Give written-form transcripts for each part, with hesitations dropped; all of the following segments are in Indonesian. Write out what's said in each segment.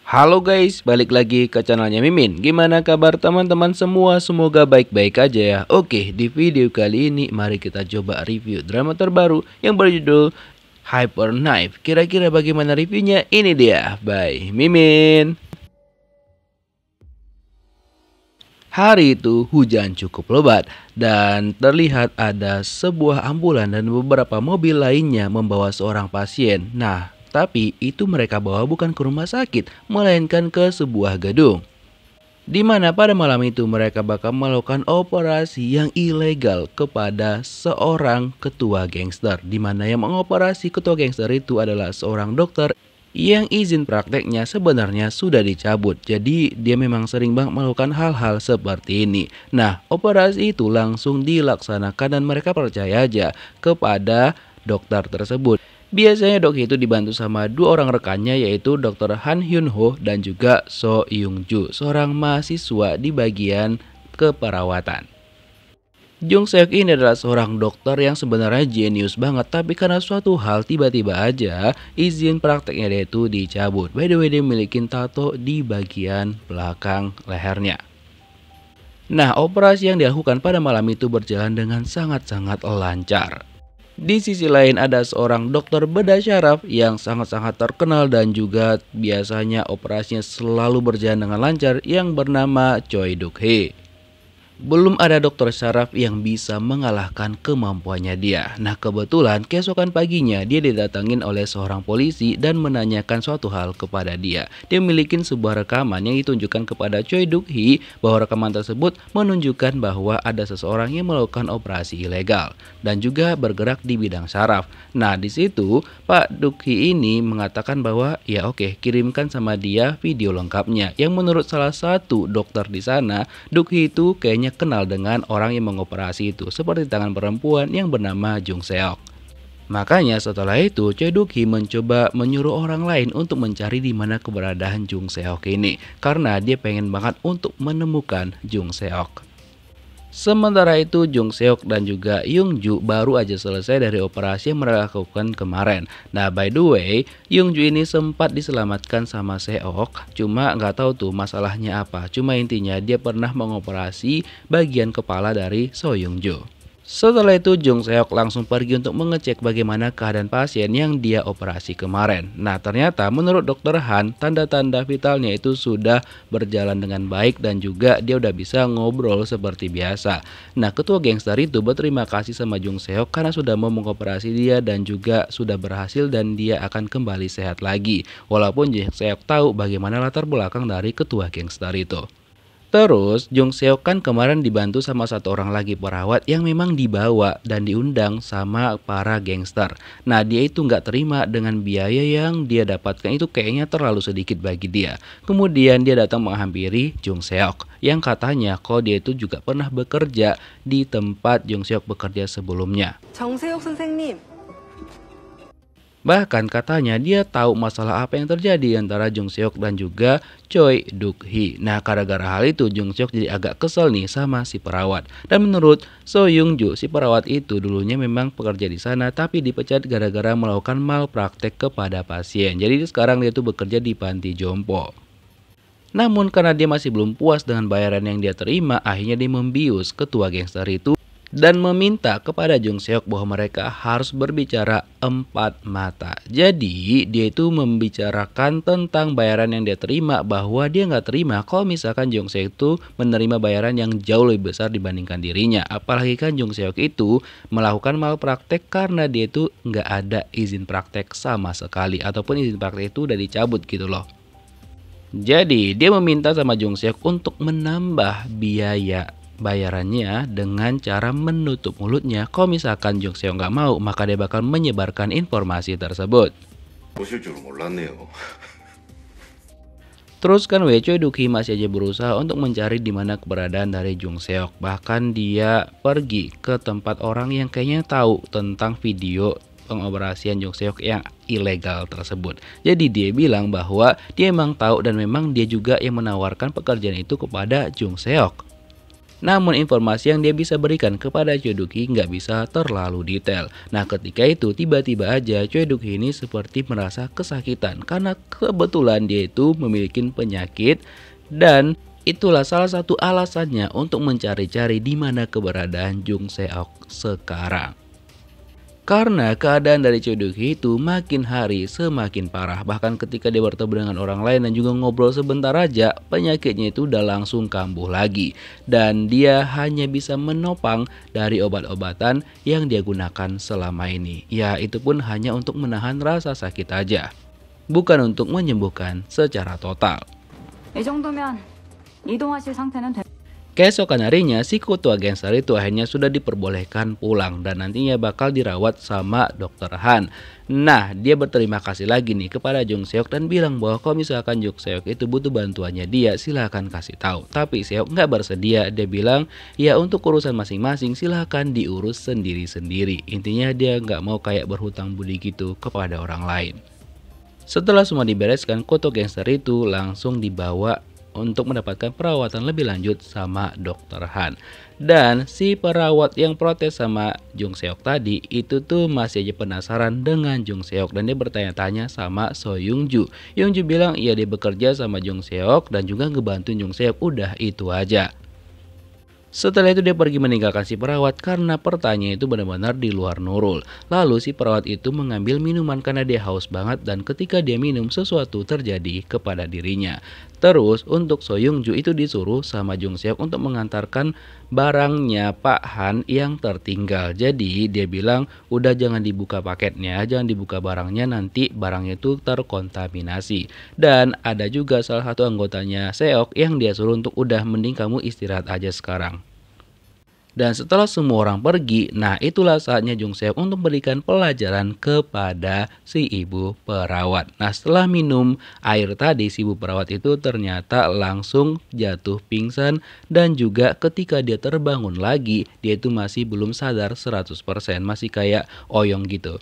Halo guys, balik lagi ke channelnya Mimin. Gimana kabar teman-teman semua? Semoga baik-baik aja ya. Oke, di video kali ini mari kita coba review drama terbaru yang berjudul Hyper Knife. Kira-kira bagaimana reviewnya? Ini dia, by Mimin. Hari itu hujan cukup lebat dan terlihat ada sebuah ambulan dan beberapa mobil lainnya membawa seorang pasien. Nah, tapi itu mereka bawa bukan ke rumah sakit, melainkan ke sebuah gedung. Di mana pada malam itu mereka bakal melakukan operasi yang ilegal kepada seorang ketua gangster. Di mana yang mengoperasi ketua gangster itu adalah seorang dokter yang izin prakteknya sebenarnya sudah dicabut. Jadi dia memang sering banget melakukan hal-hal seperti ini. Nah, operasi itu langsung dilaksanakan dan mereka percaya aja kepada dokter tersebut. Biasanya dok itu dibantu sama dua orang rekannya, yaitu Dr. Han Hyun Ho dan juga So Young Ju, seorang mahasiswa di bagian keperawatan. Jung Seok ini adalah seorang dokter yang sebenarnya jenius banget, tapi karena suatu hal tiba-tiba aja izin prakteknya dia itu dicabut. By the way, dia memiliki tato di bagian belakang lehernya. Nah, operasi yang dilakukan pada malam itu berjalan dengan sangat-sangat lancar. Di sisi lain ada seorang dokter bedah syaraf yang sangat-sangat terkenal dan juga biasanya operasinya selalu berjalan dengan lancar yang bernama Choi Duk Hee. Belum ada dokter syaraf yang bisa mengalahkan kemampuannya dia. Nah, kebetulan keesokan paginya dia didatangin oleh seorang polisi dan menanyakan suatu hal kepada dia. Dia memiliki sebuah rekaman yang ditunjukkan kepada Choi Duk Hee, bahwa rekaman tersebut menunjukkan bahwa ada seseorang yang melakukan operasi ilegal dan juga bergerak di bidang syaraf. Nah, di situ Pak Duk Hee ini mengatakan bahwa ya oke, kirimkan sama dia video lengkapnya. Yang menurut salah satu dokter di sana, Duk Hee itu kayaknya kenal dengan orang yang mengoperasi itu, seperti tangan perempuan yang bernama Jung Seok. Makanya setelah itu Choi Duk Hee mencoba menyuruh orang lain untuk mencari di mana keberadaan Jung Seok ini, karena dia pengen banget untuk menemukan Jung Seok. Sementara itu Jung Seok dan juga Young Ju baru aja selesai dari operasi yang mereka lakukan kemarin. Nah, by the way, Young Ju ini sempat diselamatkan sama Seok, cuma nggak tahu tuh masalahnya apa. Cuma intinya dia pernah mengoperasi bagian kepala dari So Young Ju. Setelah itu Jung Seok langsung pergi untuk mengecek bagaimana keadaan pasien yang dia operasi kemarin. Nah, ternyata menurut dokter Han, tanda-tanda vitalnya itu sudah berjalan dengan baik dan juga dia udah bisa ngobrol seperti biasa. Nah, ketua gangster itu berterima kasih sama Jung Seok karena sudah mau mengoperasi dia dan juga sudah berhasil dan dia akan kembali sehat lagi. Walaupun Jung Seok tahu bagaimana latar belakang dari ketua gangster itu. Terus Jung Seok kan kemarin dibantu sama satu orang lagi perawat yang memang dibawa dan diundang sama para gangster. Nah, dia itu nggak terima dengan biaya yang dia dapatkan, itu kayaknya terlalu sedikit bagi dia. Kemudian dia datang menghampiri Jung Seok yang katanya kalau dia itu juga pernah bekerja di tempat Jung Seok bekerja sebelumnya. 정세혁 선생님, Bahkan katanya dia tahu masalah apa yang terjadi antara Jung Seok dan juga Choi Duk Hee. Nah, gara-gara hal itu Jung Seok jadi agak kesel nih sama si perawat. Dan menurut So Young Ju, si perawat itu dulunya memang pekerja di sana tapi dipecat gara-gara melakukan malpraktek kepada pasien. Jadi sekarang dia tuh bekerja di panti jompo. Namun karena dia masih belum puas dengan bayaran yang dia terima, akhirnya dia membius ketua gangster itu dan meminta kepada Jung Seok bahwa mereka harus berbicara empat mata. Jadi dia itu membicarakan tentang bayaran yang dia terima, bahwa dia nggak terima kalau misalkan Jung Seok itu menerima bayaran yang jauh lebih besar dibandingkan dirinya. Apalagi kan Jung Seok itu melakukan malpraktek karena dia itu nggak ada izin praktek sama sekali, ataupun izin praktek itu udah dicabut gitu loh. Jadi dia meminta sama Jung Seok untuk menambah biaya bayarannya dengan cara menutup mulutnya. Kalau misalkan Jung Seok nggak mau, maka dia bakal menyebarkan informasi tersebut. 보실 줄은 몰랐네요. Terus kan Choi Duk Hee masih aja berusaha untuk mencari di mana keberadaan dari Jung Seok. Bahkan dia pergi ke tempat orang yang kayaknya tahu tentang video pengoperasian Jung Seok yang ilegal tersebut. Jadi dia bilang bahwa dia emang tahu dan memang dia juga yang menawarkan pekerjaan itu kepada Jung Seok. Namun informasi yang dia bisa berikan kepada Choi Duk-hee nggak bisa terlalu detail. Nah ketika itu tiba-tiba aja Choi Duk-hee ini seperti merasa kesakitan karena kebetulan dia itu memiliki penyakit dan itulah salah satu alasannya untuk mencari-cari di mana keberadaan Jung Seok sekarang. Karena keadaan dari Choi Duk-hee itu makin hari semakin parah. Bahkan ketika dia bertemu dengan orang lain dan juga ngobrol sebentar aja, penyakitnya itu udah langsung kambuh lagi. Dan dia hanya bisa menopang dari obat-obatan yang dia gunakan selama ini. Ya itu pun hanya untuk menahan rasa sakit aja, bukan untuk menyembuhkan secara total. 이 정도면 이동하실 상태는 됩니다. Keesokan harinya, si ketua gangster itu akhirnya sudah diperbolehkan pulang dan nantinya bakal dirawat sama Dr. Han. Nah, dia berterima kasih lagi nih kepada Jung Seok dan bilang bahwa kalau misalkan Jung Seok itu butuh bantuannya dia, silahkan kasih tahu. Tapi Seok nggak bersedia, dia bilang ya untuk urusan masing-masing silahkan diurus sendiri-sendiri. Intinya dia nggak mau kayak berhutang budi gitu kepada orang lain. Setelah semua dibereskan, ketua gangster itu langsung dibawa untuk mendapatkan perawatan lebih lanjut sama Dr. Han. Dan si perawat yang protes sama Jung Seok tadi itu tuh masih aja penasaran dengan Jung Seok dan dia bertanya-tanya sama So Young Ju. Young Ju bilang iya dia bekerja sama Jung Seok dan juga ngebantu Jung Seok, udah itu aja. Setelah itu dia pergi meninggalkan si perawat karena pertanyaan itu benar-benar di luar Nurul. Lalu si perawat itu mengambil minuman karena dia haus banget dan ketika dia minum sesuatu terjadi kepada dirinya. Terus untuk So Young Ju itu disuruh sama Jung Seok untuk mengantarkan barangnya Pak Han yang tertinggal. Jadi dia bilang udah jangan dibuka paketnya, jangan dibuka barangnya, nanti barangnya itu terkontaminasi. Dan ada juga salah satu anggotanya Seok yang dia suruh untuk udah mending kamu istirahat aja sekarang. Dan setelah semua orang pergi, nah itulah saatnya Jung Seok untuk memberikan pelajaran kepada si ibu perawat. Nah setelah minum air tadi, si ibu perawat itu ternyata langsung jatuh pingsan dan juga ketika dia terbangun lagi, dia itu masih belum sadar 100%, masih kayak oyong gitu.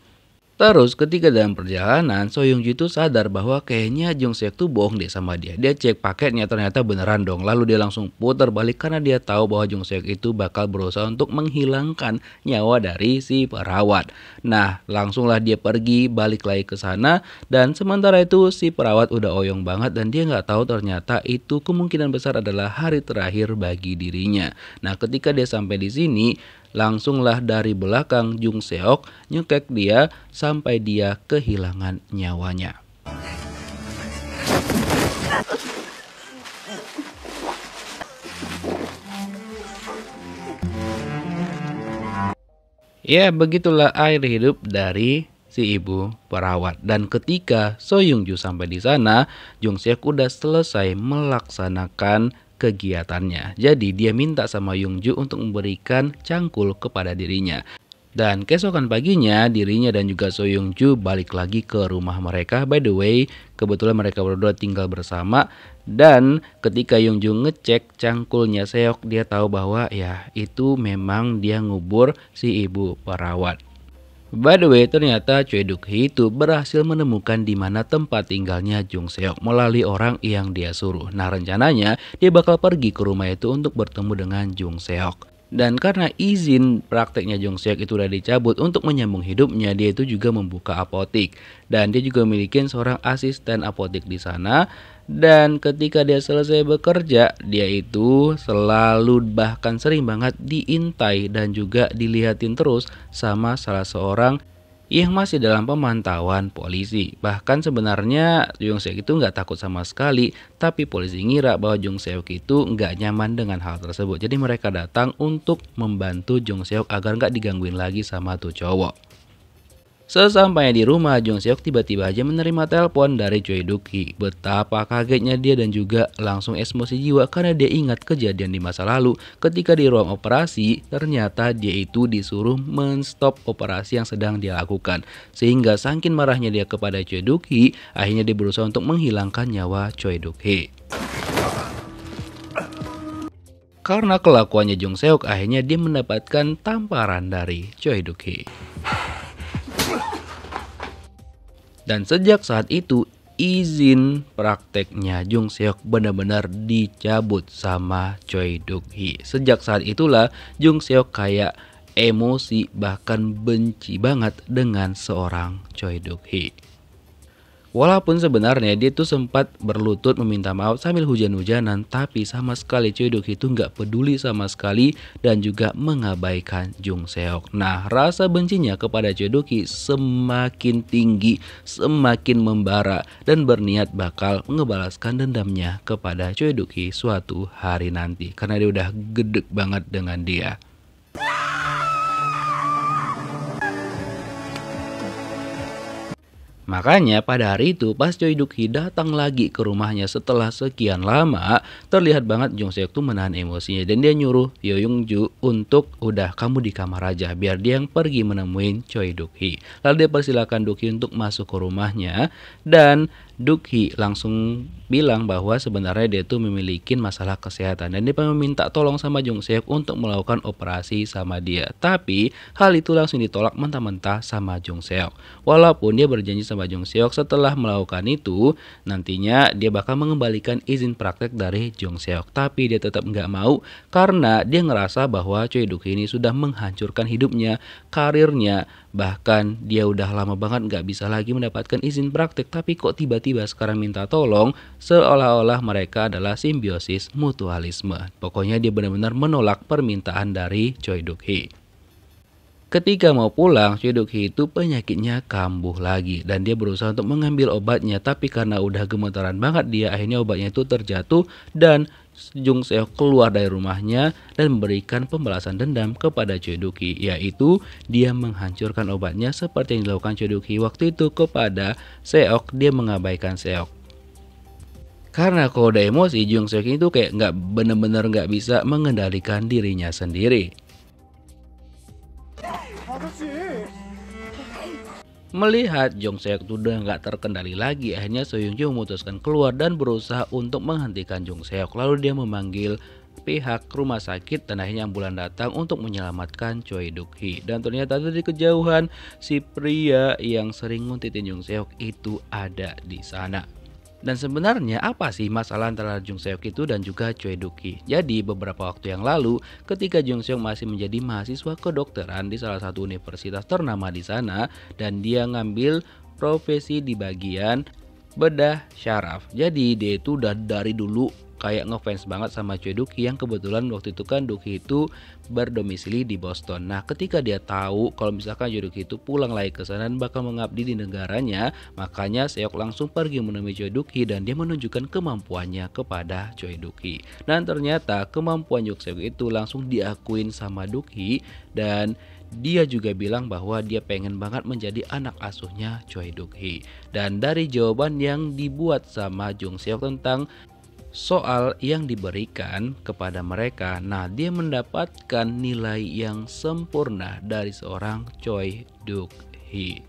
Terus ketika dalam perjalanan, So Young Ju itu sadar bahwa kayaknya Jung Seok tuh bohong deh sama dia. Dia cek paketnya ternyata beneran dong. Lalu dia langsung putar balik karena dia tahu bahwa Jung Seok itu bakal berusaha untuk menghilangkan nyawa dari si perawat. Nah, langsunglah dia pergi balik lagi ke sana dan sementara itu si perawat udah oyong banget dan dia nggak tahu ternyata itu kemungkinan besar adalah hari terakhir bagi dirinya. Nah, ketika dia sampai di sini, langsunglah dari belakang Jung Seok nyekek dia sampai dia kehilangan nyawanya. Ya begitulah akhir hidup dari si ibu perawat. Dan ketika So Young Ju sampai di sana, Jung Seok udah selesai melaksanakan kegiatannya. Jadi dia minta sama Young Ju untuk memberikan cangkul kepada dirinya. Dan keesokan paginya dirinya dan juga So Young Ju balik lagi ke rumah mereka. By the way, kebetulan mereka berdua tinggal bersama. Dan ketika Young Ju ngecek cangkulnya Seok, dia tahu bahwa ya itu memang dia ngubur si ibu perawat. By the way, ternyata Choi Duk-hee itu berhasil menemukan di mana tempat tinggalnya Jung Seok melalui orang yang dia suruh. Nah, rencananya dia bakal pergi ke rumah itu untuk bertemu dengan Jung Seok. Dan karena izin prakteknya Jung Seok itu udah dicabut untuk menyambung hidupnya, dia itu juga membuka apotik. Dan dia juga memiliki seorang asisten apotik di sana. Dan ketika dia selesai bekerja, dia itu selalu bahkan sering banget diintai dan juga dilihatin terus sama salah seorang yang masih dalam pemantauan polisi. Bahkan sebenarnya Jung Seok itu nggak takut sama sekali, tapi polisi ngira bahwa Jung Seok itu nggak nyaman dengan hal tersebut. Jadi mereka datang untuk membantu Jung Seok agar nggak digangguin lagi sama tuh cowok. Sesampainya di rumah, Jung Seok tiba-tiba aja menerima telepon dari Choi Duk-hee. Betapa kagetnya dia dan juga langsung emosi jiwa karena dia ingat kejadian di masa lalu ketika di ruang operasi ternyata dia itu disuruh menstop operasi yang sedang dia lakukan. Sehingga saking marahnya dia kepada Choi Duk-hee, akhirnya dia berusaha untuk menghilangkan nyawa Choi Duk-hee. Karena kelakuannya Jung Seok, akhirnya dia mendapatkan tamparan dari Choi Duk-hee. Dan sejak saat itu, izin prakteknya Jung Seok benar-benar dicabut sama Choi Duk Hee. Sejak saat itulah Jung Seok kayak emosi bahkan benci banget dengan seorang Choi Duk Hee. Walaupun sebenarnya dia tuh sempat berlutut meminta maaf sambil hujan-hujanan, tapi sama sekali Choi Duk Hee itu nggak peduli sama sekali dan juga mengabaikan Jung Seok. Nah, rasa bencinya kepada Choi Duk Hee semakin tinggi, semakin membara dan berniat bakal ngebalaskan dendamnya kepada Choi Duk Hee suatu hari nanti karena dia udah gedek banget dengan dia. Makanya pada hari itu pas Choi Duk Hee datang lagi ke rumahnya setelah sekian lama, terlihat banget Jung Seok tuh menahan emosinya dan dia nyuruh Yo Young Ju untuk udah kamu di kamar aja biar dia yang pergi menemuin Choi Duk Hee. Lalu dia persilakan Duk Hee untuk masuk ke rumahnya dan Duk Hee langsung bilang bahwa sebenarnya dia tuh memiliki masalah kesehatan dan dia meminta tolong sama Jung Seok untuk melakukan operasi sama dia. Tapi hal itu langsung ditolak mentah-mentah sama Jung Seok. Walaupun dia berjanji sama Jung Seok setelah melakukan itu nantinya dia bakal mengembalikan izin praktek dari Jung Seok. Tapi dia tetap nggak mau karena dia ngerasa bahwa Choi Duk Hee ini sudah menghancurkan hidupnya, karirnya, bahkan dia udah lama banget nggak bisa lagi mendapatkan izin praktek. Tapi kok tiba-tiba sekarang minta tolong, seolah-olah mereka adalah simbiosis mutualisme. Pokoknya dia benar-benar menolak permintaan dari Choi Duk Hee. Ketika mau pulang, Choi Duk Hee itu penyakitnya kambuh lagi dan dia berusaha untuk mengambil obatnya, tapi karena udah gemetaran banget dia, akhirnya obatnya itu terjatuh dan Jung Seok keluar dari rumahnya dan memberikan pembalasan dendam kepada Choi Duk Hee, yaitu dia menghancurkan obatnya seperti yang dilakukan Choi Duk Hee waktu itu kepada Seok. Dia mengabaikan Seok. Karena kalau udah emosi, Jung Seok itu kayak bener-bener nggak bisa mengendalikan dirinya sendiri. Melihat Jung Seok udah nggak terkendali lagi, akhirnya So Young Ju memutuskan keluar dan berusaha untuk menghentikan Jung Seok. Lalu dia memanggil pihak rumah sakit dan akhirnya ambulan datang untuk menyelamatkan Choi Duk Hee. Dan ternyata dari kejauhan si pria yang sering nguntitin Jung Seok itu ada di sana. Dan sebenarnya apa sih masalah antara Jung Seok itu dan juga Choi Duk Hee? Jadi beberapa waktu yang lalu ketika Jung Seok masih menjadi mahasiswa kedokteran di salah satu universitas ternama di sana dan dia ngambil profesi di bagian bedah syaraf. Jadi dia itu udah dari dulu kayak ngefans banget sama Choi Duk Hee yang kebetulan waktu itu kan Duk Hee itu berdomisili di Boston. Nah, ketika dia tahu kalau misalkan Choi Duk Hee itu pulang lagi ke sana dan bakal mengabdi di negaranya, makanya Seok langsung pergi menemui Choi Duk Hee dan dia menunjukkan kemampuannya kepada Choi Duk Hee. Dan ternyata kemampuan Jung Seok itu langsung diakuin sama Duk Hee dan dia juga bilang bahwa dia pengen banget menjadi anak asuhnya Choi Duk Hee. Dan dari jawaban yang dibuat sama Jung Seok tentang soal yang diberikan kepada mereka, nah dia mendapatkan nilai yang sempurna dari seorang Choi Duk Hee.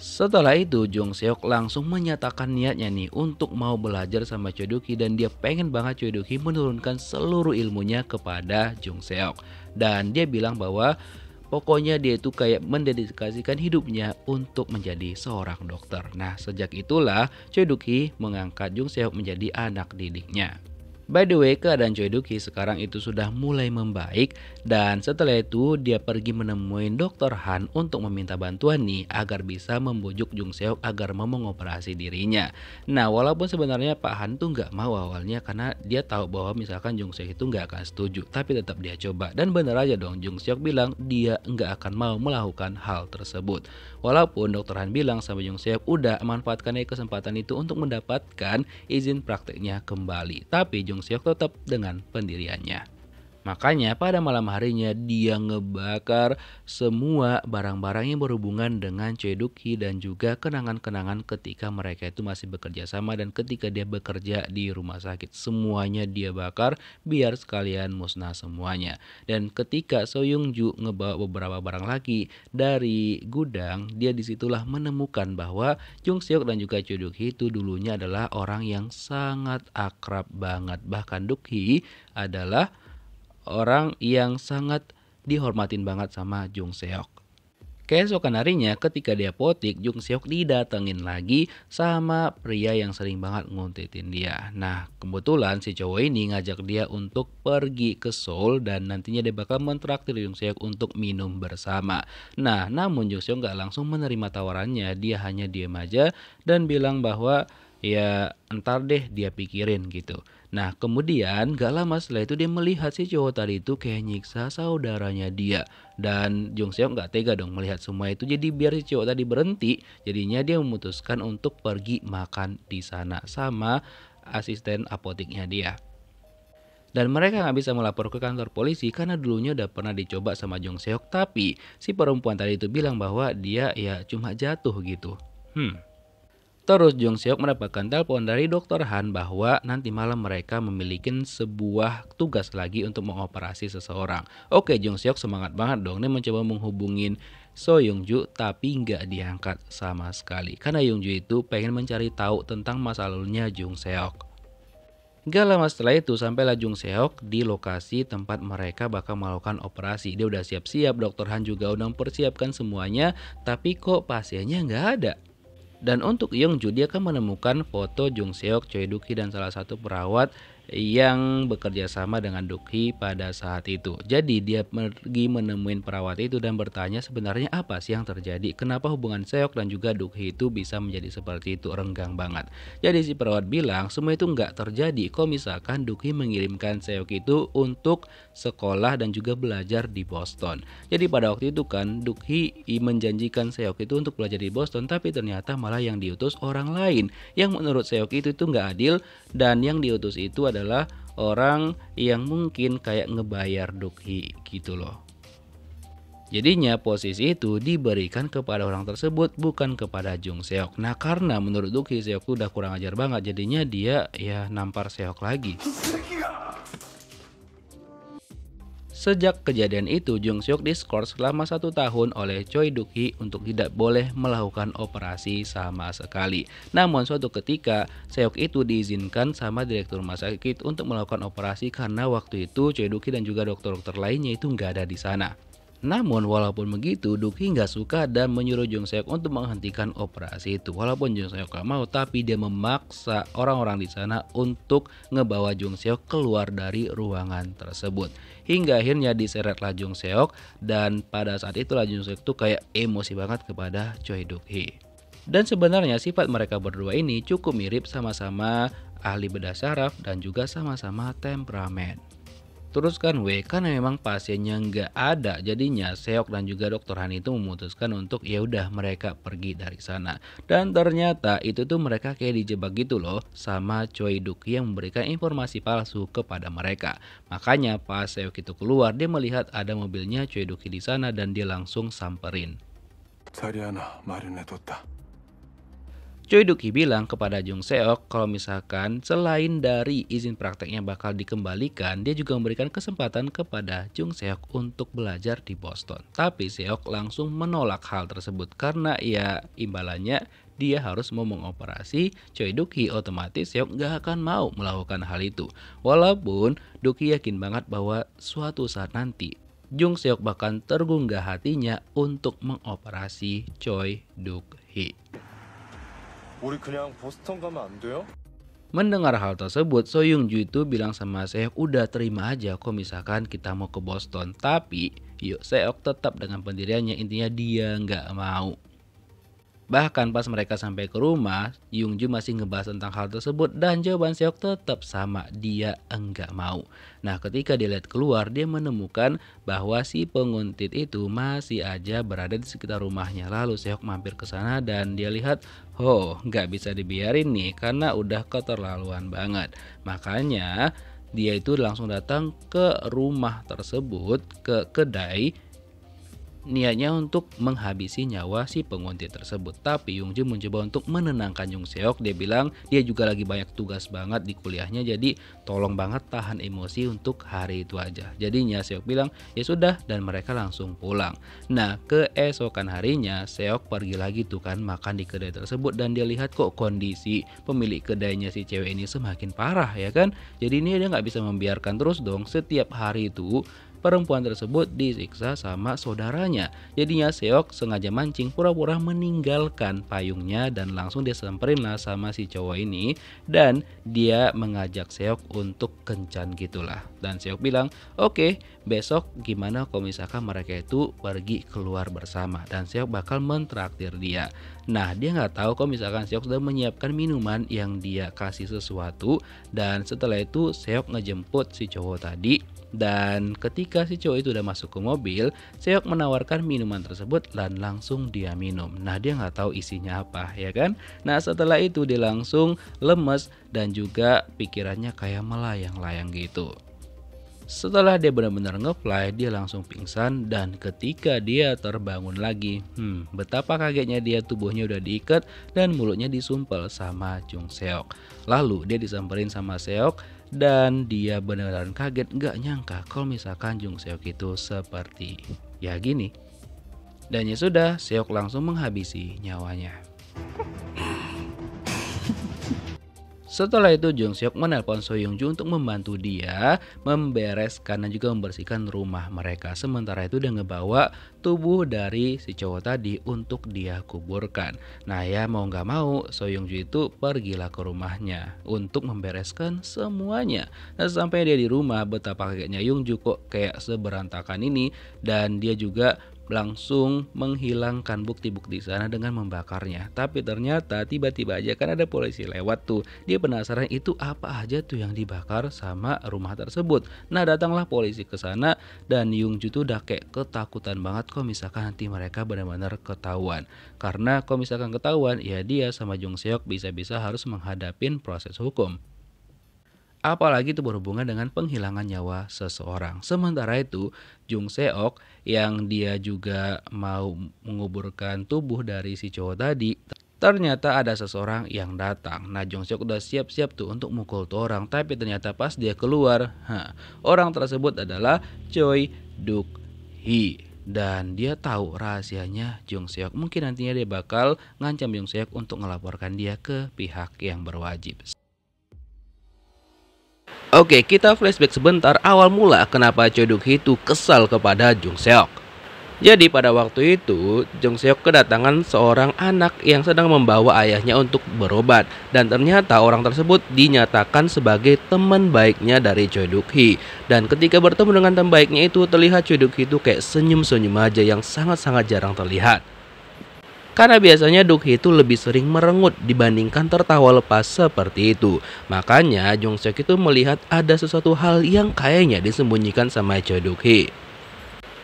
Setelah itu Jung Seok langsung menyatakan niatnya nih untuk mau belajar sama Choi Duk Hee dan dia pengen banget Choi Duk Hee menurunkan seluruh ilmunya kepada Jung Seok. Dan dia bilang bahwa pokoknya dia itu kayak mendedikasikan hidupnya untuk menjadi seorang dokter. Nah, sejak itulah Choi Duk Hee mengangkat Jung Seok menjadi anak didiknya. By the way, keadaan Choi Duk Hee sekarang itu sudah mulai membaik dan setelah itu dia pergi menemui Dr. Han untuk meminta bantuan nih agar bisa membujuk Jung Seok agar mau mengoperasi dirinya. Nah, walaupun sebenarnya Pak Han tuh nggak mau awalnya karena dia tahu bahwa misalkan Jung Seok itu nggak akan setuju, tapi tetap dia coba dan bener aja dong Jung Seok bilang dia nggak akan mau melakukan hal tersebut. Walaupun Dr. Han bilang sama Jung Seok udah manfaatkan kesempatan itu untuk mendapatkan izin prakteknya kembali, tapi Jung Seok tetap dengan pendiriannya. Makanya pada malam harinya dia ngebakar semua barang-barang yang berhubungan dengan Choi Duk Hee dan juga kenangan-kenangan ketika mereka itu masih bekerja sama dan ketika dia bekerja di rumah sakit. Semuanya dia bakar biar sekalian musnah semuanya. Dan ketika So Young Ju ngebawa beberapa barang lagi dari gudang, dia disitulah menemukan bahwa Jung Seok dan juga Choi Duk Hee itu dulunya adalah orang yang sangat akrab banget. Bahkan Duk Hee adalah orang yang sangat dihormatin banget sama Jung Seok. Keesokan harinya ketika dia potik, Jung Seok didatengin lagi sama pria yang sering banget nguntitin dia. Nah, kebetulan si cowok ini ngajak dia untuk pergi ke Seoul dan nantinya dia bakal mentraktir Jung Seok untuk minum bersama. Nah, namun Jung Seok nggak langsung menerima tawarannya, dia hanya diem aja dan bilang bahwa ya entar deh dia pikirin gitu. Nah, kemudian gak lama setelah itu dia melihat si cowok tadi itu kayak nyiksa saudaranya dia. Dan Jung Seok gak tega dong melihat semua itu. Jadi biar si cowok tadi berhenti, jadinya dia memutuskan untuk pergi makan di sana sama asisten apoteknya dia. Dan mereka nggak bisa melapor ke kantor polisi karena dulunya udah pernah dicoba sama Jung Seok. Tapi si perempuan tadi itu bilang bahwa dia ya cuma jatuh gitu. Terus Jung Seok mendapatkan telepon dari Dr. Han bahwa nanti malam mereka memiliki sebuah tugas lagi untuk mengoperasi seseorang. Oke, Jung Seok semangat banget dong. Dia mencoba menghubungin So Young Ju tapi nggak diangkat sama sekali. Karena Young Ju itu pengen mencari tahu tentang masa lalunya Jung Seok. Gak lama setelah itu sampailah Jung Seok di lokasi tempat mereka bakal melakukan operasi. Dia udah siap-siap, Dr. Han juga udah mempersiapkan semuanya. Tapi kok pasiennya nggak ada. Dan untuk Young Ju dia akan menemukan foto Jung Seok, Choi Duk Hee dan salah satu perawat yang bekerja sama dengan Duk Hee pada saat itu. Jadi dia pergi menemuin perawat itu dan bertanya sebenarnya apa sih yang terjadi, kenapa hubungan Seok dan juga Duk Hee itu bisa menjadi seperti itu, renggang banget. Jadi si perawat bilang semua itu nggak terjadi kalau misalkan Duk Hee mengirimkan Seok itu untuk sekolah dan juga belajar di Boston. Jadi pada waktu itu kan Duk Hee menjanjikan Seok itu untuk belajar di Boston, tapi ternyata malah yang diutus orang lain yang menurut Seok itu nggak adil, dan yang diutus itu adalah orang yang mungkin kayak ngebayar Duk Hee gitu loh. Jadinya posisi itu diberikan kepada orang tersebut bukan kepada Jung Seok. Nah karena menurut Duk Hee Seok udah kurang ajar banget, jadinya dia ya nampar Seok lagi. Sejak kejadian itu, Jung Seok diskors selama 1 tahun oleh Choi Duk Hee untuk tidak boleh melakukan operasi sama sekali. Namun suatu ketika, Seok itu diizinkan sama direktur rumah sakit untuk melakukan operasi karena waktu itu Choi Duk Hee dan juga dokter-dokter lainnya itu nggak ada di sana. Namun walaupun begitu, Duk Hee nggak suka dan menyuruh Jung Seok untuk menghentikan operasi itu. Walaupun Jung Seok gak mau, tapi dia memaksa orang-orang di sana untuk ngebawa Jung Seok keluar dari ruangan tersebut. Hingga akhirnya diseretlah Jung Seok, dan pada saat itulah Jung Seok tuh kayak emosi banget kepada Choi Duk Hee. Dan sebenarnya sifat mereka berdua ini cukup mirip, sama-sama ahli bedah syaraf dan juga sama-sama temperamen. Terus kan karena memang pasiennya nggak ada, jadinya Seok dan juga Dr. Han itu memutuskan untuk ya udah mereka pergi dari sana. Dan ternyata itu tuh mereka kayak dijebak gitu loh sama Choi Duk Hee yang memberikan informasi palsu kepada mereka. Makanya pas Seok itu keluar, dia melihat ada mobilnya Choi Duk Hee di sana dan dia langsung samperin. Choi Duk Hee bilang kepada Jung Seok kalau misalkan selain dari izin prakteknya bakal dikembalikan, dia juga memberikan kesempatan kepada Jung Seok untuk belajar di Boston. Tapi Seok langsung menolak hal tersebut karena ya imbalannya dia harus mau mengoperasi Choi Duk Hee, otomatis Seok gak akan mau melakukan hal itu. Walaupun Duk Hee yakin banget bahwa suatu saat nanti Jung Seok bahkan tergugah hatinya untuk mengoperasi Choi Duk Hee. 우리 그냥 보스턴 가면 안 돼요? Mendengar hal tersebut, So Young Ju itu bilang sama Seok, udah terima aja kok misalkan kita mau ke Boston. Tapi yuk Seok tetap dengan pendiriannya, intinya dia nggak mau. Bahkan pas mereka sampai ke rumah, Young Ju masih ngebahas tentang hal tersebut dan jawaban Seok tetap sama, dia enggak mau. Nah ketika dia lihat keluar, dia menemukan bahwa si penguntit itu masih aja berada di sekitar rumahnya. Lalu Seok mampir ke sana dan dia lihat, oh nggak bisa dibiarin nih karena udah keterlaluan banget. Makanya dia itu langsung datang ke rumah tersebut, ke kedai, niatnya untuk menghabisi nyawa si penguntit tersebut. Tapi Young Ju mencoba untuk menenangkan Jung Seok. Dia bilang dia juga lagi banyak tugas banget di kuliahnya, jadi tolong banget tahan emosi untuk hari itu aja. Jadinya Seok bilang ya sudah, dan mereka langsung pulang. Nah keesokan harinya Seok pergi lagi tuh kan makan di kedai tersebut, dan dia lihat kok kondisi pemilik kedainya si cewek ini semakin parah ya kan. Jadi ini dia nggak bisa membiarkan terus dong. Setiap hari itu perempuan tersebut disiksa sama saudaranya. Jadinya Seok sengaja mancing, pura-pura meninggalkan payungnya dan langsung dia samperin lah sama si cowok ini, dan dia mengajak Seok untuk kencan gitulah. Dan Seok bilang, oke, besok gimana kalau misalkan mereka itu pergi keluar bersama, dan Seok bakal mentraktir dia. Nah, dia nggak tahu kalau misalkan Seok sudah menyiapkan minuman yang dia kasih sesuatu, dan setelah itu Seok ngejemput si cowok tadi. Dan ketika si cowok itu udah masuk ke mobil, Seok menawarkan minuman tersebut dan langsung dia minum. Nah, dia nggak tahu isinya apa, ya kan? Nah, setelah itu dia langsung lemes dan juga pikirannya kayak melayang-layang gitu. Setelah dia benar-benar ngefly, dia langsung pingsan, dan ketika dia terbangun lagi, betapa kagetnya dia, tubuhnya udah diikat dan mulutnya disumpel sama Jung Seok. Lalu dia disamperin sama Seok dan dia benar-benar kaget, gak nyangka kalau misalkan Jung Seok itu seperti ya gini. Dan ya sudah, Seok langsung menghabisi nyawanya. Setelah itu Jung Seok menelpon So Young Ju untuk membantu dia membereskan dan juga membersihkan rumah mereka. Sementara itu dia ngebawa tubuh dari si cowok tadi untuk dia kuburkan. Nah ya, mau gak mau So Young Ju itu pergilah ke rumahnya untuk membereskan semuanya. Nah, sampai dia di rumah, betapa kagetnya Young Ju kok kayak seberantakan ini, dan dia juga langsung menghilangkan bukti-bukti sana dengan membakarnya. Tapi ternyata tiba-tiba aja kan ada polisi lewat tuh. Dia penasaran itu apa aja tuh yang dibakar sama rumah tersebut. Nah, datanglah polisi ke sana dan Young Ju tuh udah kayak ketakutan banget kalau misalkan nanti mereka benar-benar ketahuan. Karena kalau misalkan ketahuan, ya dia sama Jung Seok bisa-bisa harus menghadapin proses hukum. Apalagi itu berhubungan dengan penghilangan nyawa seseorang. Sementara itu Jung Seok yang dia juga mau menguburkan tubuh dari si cowok tadi, ternyata ada seseorang yang datang. Nah, Jung Seok udah siap-siap tuh untuk mukul tuh orang, tapi ternyata pas dia keluar, orang tersebut adalah Choi Duk Hee. Dan dia tahu rahasianya Jung Seok. Mungkin nantinya dia bakal ngancam Jung Seok untuk melaporkan dia ke pihak yang berwajib. Oke, kita flashback sebentar awal mula kenapa Choi Duk Hee itu kesal kepada Jung Seok. Jadi pada waktu itu Jung Seok kedatangan seorang anak yang sedang membawa ayahnya untuk berobat, dan ternyata orang tersebut dinyatakan sebagai teman baiknya dari Choi Duk Hee. Dan ketika bertemu dengan teman baiknya itu, terlihat Choi Duk Hee itu kayak senyum-senyum aja yang sangat-sangat jarang terlihat. Karena biasanya Duk Hee itu lebih sering merengut dibandingkan tertawa lepas seperti itu. Makanya Jung Seok itu melihat ada sesuatu hal yang kayaknya disembunyikan sama Choi Duk Hee.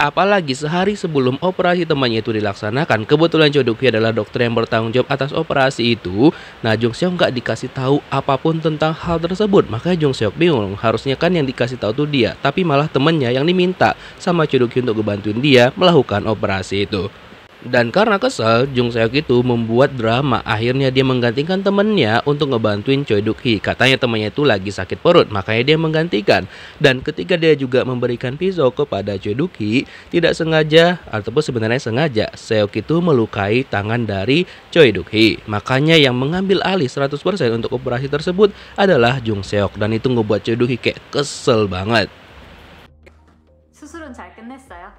Apalagi sehari sebelum operasi temannya itu dilaksanakan, kebetulan Choi Duk Hee adalah dokter yang bertanggung jawab atas operasi itu. Nah, Jung Seok nggak dikasih tahu apapun tentang hal tersebut. Makanya Jung Seok bingung, harusnya kan yang dikasih tahu tuh dia, tapi malah temennya yang diminta sama Choi Duk Hee untuk ngebantuin dia melakukan operasi itu. Dan karena kesal, Jung Seok itu membuat drama. Akhirnya dia menggantikan temannya untuk ngebantuin Choi Duk Hee. Katanya temannya itu lagi sakit perut, makanya dia menggantikan. Dan ketika dia juga memberikan pisau kepada Choi Duk Hee, tidak sengaja ataupun sebenarnya sengaja, Seok itu melukai tangan dari Choi Duk Hee. Makanya yang mengambil alih 100% untuk operasi tersebut adalah Jung Seok. Dan itu ngebuat Choi Duk Hee kayak kesel banget. 수술은 잘 끝냈어요?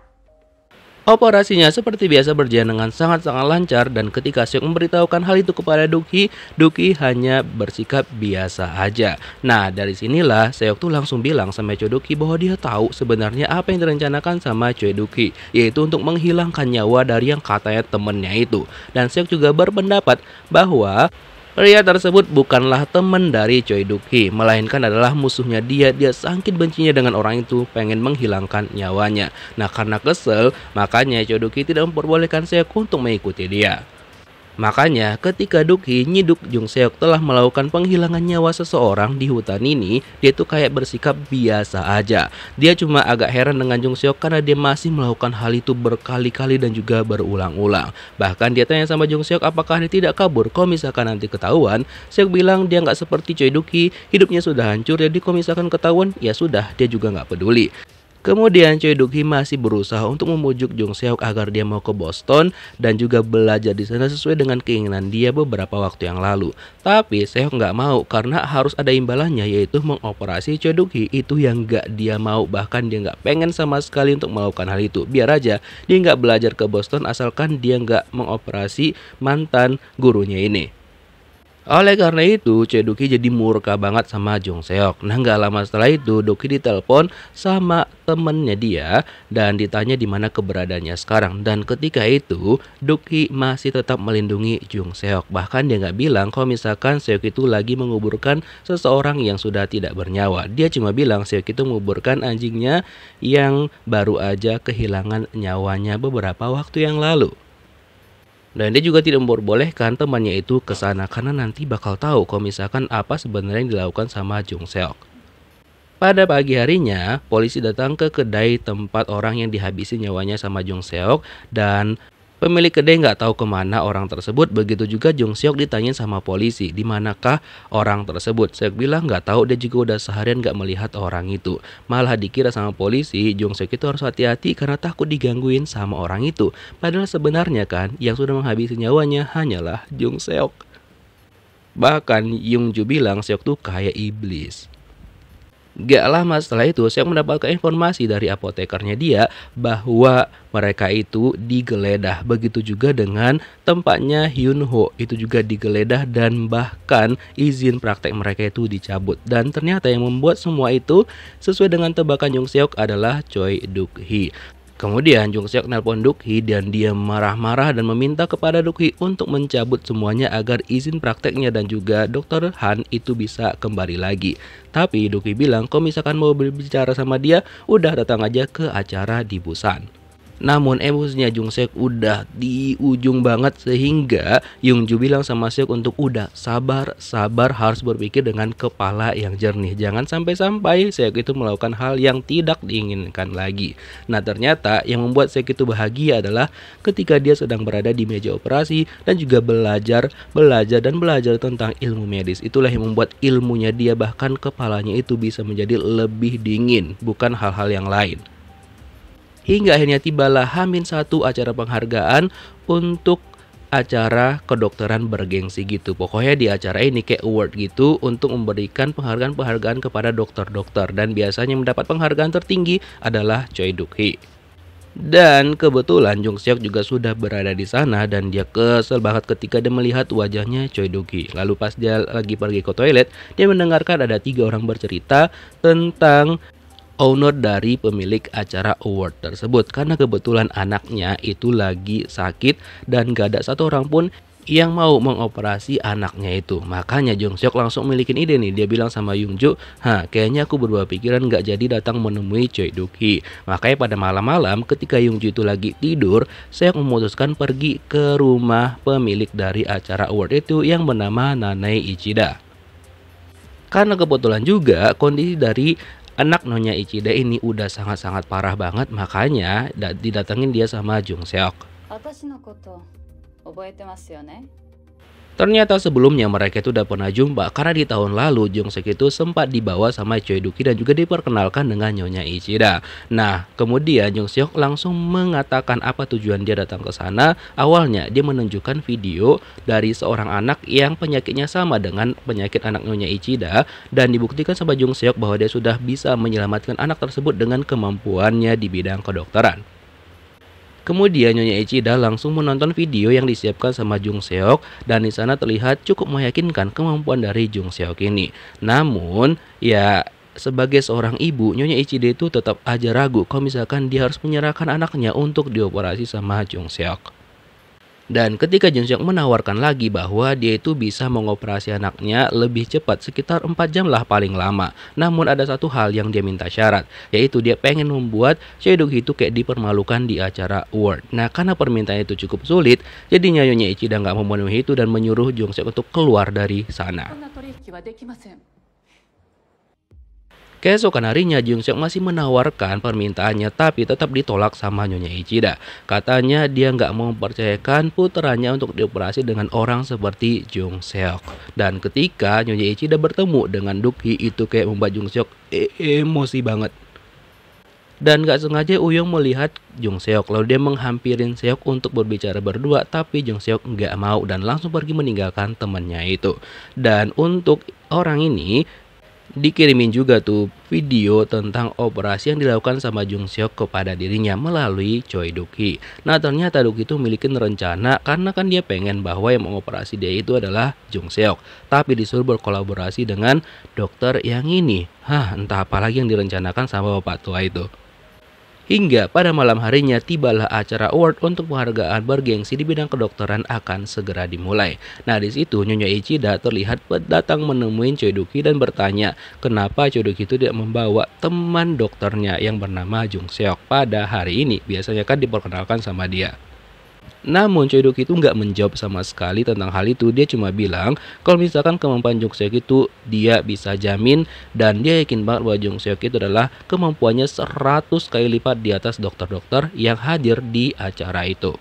Operasinya seperti biasa berjalan dengan sangat-sangat lancar, dan ketika Seok memberitahukan hal itu kepada Duk Hee hanya bersikap biasa aja. Nah, dari sinilah Seok tuh langsung bilang sama Choi Duk Hee bahwa dia tahu sebenarnya apa yang direncanakan sama Choi Duk Hee, yaitu untuk menghilangkan nyawa dari yang katanya temennya itu. Dan Seok juga berpendapat bahwa pria tersebut bukanlah teman dari Choi Duk Hee, melainkan adalah musuhnya dia. Dia saking bencinya dengan orang itu, pengen menghilangkan nyawanya. Nah, karena kesel, makanya Choi Duk Hee tidak memperbolehkan Seok untuk mengikuti dia. Makanya ketika Duk Hee nyiduk Jung Seok telah melakukan penghilangan nyawa seseorang di hutan ini, dia tuh kayak bersikap biasa aja. Dia cuma agak heran dengan Jung Seok karena dia masih melakukan hal itu berkali-kali dan juga berulang-ulang. Bahkan dia tanya sama Jung Seok apakah dia tidak kabur kalau misalkan nanti ketahuan. Seok bilang dia nggak seperti Choi Duk Hee, hidupnya sudah hancur, jadi kalau misalkan ketahuan ya sudah, dia juga nggak peduli. Kemudian Choi Duk-hee masih berusaha untuk memujuk Jung Seok agar dia mau ke Boston dan juga belajar di sana sesuai dengan keinginan dia beberapa waktu yang lalu. Tapi Seok nggak mau karena harus ada imbalannya, yaitu mengoperasi Choi Duk-hee. Itu yang nggak dia mau, bahkan dia nggak pengen sama sekali untuk melakukan hal itu. Biar aja dia nggak belajar ke Boston asalkan dia nggak mengoperasi mantan gurunya ini. Oleh karena itu, Choi Duk-hee jadi murka banget sama Jung Seok. Nah, nggak lama setelah itu, Duk-hee ditelepon sama temennya dia dan ditanya di mana keberadaannya sekarang. Dan ketika itu, Duk-hee masih tetap melindungi Jung Seok. Bahkan dia nggak bilang kalau misalkan Seok itu lagi menguburkan seseorang yang sudah tidak bernyawa. Dia cuma bilang Seok itu menguburkan anjingnya yang baru aja kehilangan nyawanya beberapa waktu yang lalu. Dan dia juga tidak memperbolehkan temannya itu ke sana karena nanti bakal tahu kalau misalkan apa sebenarnya yang dilakukan sama Jung Seok. Pada pagi harinya, polisi datang ke kedai tempat orang yang dihabisi nyawanya sama Jung Seok dan pemilik kedai nggak tahu kemana orang tersebut. Begitu juga Jung Seok ditanyain sama polisi, di manakah orang tersebut. Seok bilang nggak tahu, dia juga udah seharian nggak melihat orang itu. Malah dikira sama polisi, Jung Seok itu harus hati-hati karena takut digangguin sama orang itu. Padahal sebenarnya kan yang sudah menghabisi nyawanya hanyalah Jung Seok. Bahkan Yung Ju bilang Seok tuh kayak iblis. Gak lama setelah itu, Seok mendapatkan informasi dari apotekernya dia bahwa mereka itu digeledah. Begitu juga dengan tempatnya Hyun Ho, itu juga digeledah dan bahkan izin praktek mereka itu dicabut. Dan ternyata yang membuat semua itu sesuai dengan tebakan Jung Seok adalah Choi Duk-hee. Kemudian Jung Seok nelpon Duk-hee dan dia marah-marah dan meminta kepada Duk-hee untuk mencabut semuanya agar izin prakteknya dan juga Dr. Han itu bisa kembali lagi. Tapi Duk-hee bilang kalau misalkan mau berbicara sama dia, udah datang aja ke acara di Busan. Namun emosinya Jung Seok udah di ujung banget sehingga Yung Ju bilang sama Seok untuk udah sabar harus berpikir dengan kepala yang jernih. Jangan sampai-sampai Seok itu melakukan hal yang tidak diinginkan lagi. Nah ternyata yang membuat Seok itu bahagia adalah ketika dia sedang berada di meja operasi dan juga belajar tentang ilmu medis. Itulah yang membuat ilmunya dia bahkan kepalanya itu bisa menjadi lebih dingin, bukan hal-hal yang lain. Hingga akhirnya tibalah H-1 acara penghargaan untuk acara kedokteran bergengsi gitu. Pokoknya di acara ini kayak award gitu untuk memberikan penghargaan-penghargaan kepada dokter-dokter. Dan biasanya mendapat penghargaan tertinggi adalah Choi Duk-hee. Dan kebetulan Jung Seok juga sudah berada di sana dan dia kesel banget ketika dia melihat wajahnya Choi Duk-hee. Lalu pas dia lagi pergi ke toilet, dia mendengarkan ada 3 orang bercerita tentang owner dari pemilik acara award tersebut. Karena kebetulan anaknya itu lagi sakit dan gak ada satu orang pun yang mau mengoperasi anaknya itu. Makanya Jung Seok langsung milikin ide nih. Dia bilang sama Yung Ju, kayaknya aku berubah pikiran gak jadi datang menemui Choi Duk-hee. Makanya pada malam-malam ketika Yung Ju itu lagi tidur, Seok memutuskan pergi ke rumah pemilik dari acara award itu yang bernama Nanai Ichida. Karena kebetulan juga kondisi dari anak Nyonya Ichida ini udah sangat-sangat parah banget, makanya didatengin dia sama Jung Seok. Ternyata sebelumnya mereka itu udah pernah jumpa karena di tahun lalu Jung Seok itu sempat dibawa sama Choi Duk-hee dan juga diperkenalkan dengan Nyonya Ichida. Nah, kemudian Jung Seok langsung mengatakan apa tujuan dia datang ke sana. Awalnya dia menunjukkan video dari seorang anak yang penyakitnya sama dengan penyakit anak Nyonya Ichida dan dibuktikan sama Jung Seok bahwa dia sudah bisa menyelamatkan anak tersebut dengan kemampuannya di bidang kedokteran. Kemudian Nyonya Ichida langsung menonton video yang disiapkan sama Jung Seok dan di sana terlihat cukup meyakinkan kemampuan dari Jung Seok ini. Namun, ya sebagai seorang ibu, Nyonya Ichida itu tetap aja ragu kalau misalkan dia harus menyerahkan anaknya untuk dioperasi sama Jung Seok. Dan ketika Jung Seok menawarkan lagi bahwa dia itu bisa mengoperasi anaknya lebih cepat, sekitar 4 jam lah paling lama. Namun ada satu hal yang dia minta syarat, yaitu dia pengen membuat Choi Duk-hee itu kayak dipermalukan di acara award. Nah karena permintaan itu cukup sulit, jadinya Nyonya Ichida nggak memenuhi itu dan menyuruh Jung Seok untuk keluar dari sana. Keesokan harinya Jung Seok masih menawarkan permintaannya tapi tetap ditolak sama Nyonya Ichida. Katanya dia nggak mau mempercayakan puteranya untuk dioperasi dengan orang seperti Jung Seok. Dan ketika Nyonya Ichida bertemu dengan Duk-hee itu kayak membuat Jung Seok emosi banget. Dan gak sengaja Uyong melihat Jung Seok, lalu dia menghampirin Seok untuk berbicara berdua, tapi Jung Seok nggak mau dan langsung pergi meninggalkan temannya itu. Dan untuk orang ini dikirimin juga tuh video tentang operasi yang dilakukan sama Jung Seok kepada dirinya melalui Choi Duk-hee. Nah ternyata Duk-hee itu milikin rencana karena kan dia pengen bahwa yang mengoperasi dia itu adalah Jung Seok, tapi disuruh berkolaborasi dengan dokter yang ini. Entah apa lagi yang direncanakan sama bapak tua itu. Hingga pada malam harinya tibalah acara award untuk penghargaan bergengsi di bidang kedokteran akan segera dimulai. Nah di situ Nyonya Ichida terlihat datang menemui Choi Duk-hee dan bertanya kenapa Choi Duk-hee itu tidak membawa teman dokternya yang bernama Jung Seok pada hari ini. Biasanya kan diperkenalkan sama dia. Namun Choi Duk-hee itu nggak menjawab sama sekali tentang hal itu. Dia cuma bilang kalau misalkan kemampuan Jung Seok itu dia bisa jamin, dan dia yakin banget bahwa Jung Seok itu adalah kemampuannya 100 kali lipat di atas dokter-dokter yang hadir di acara itu.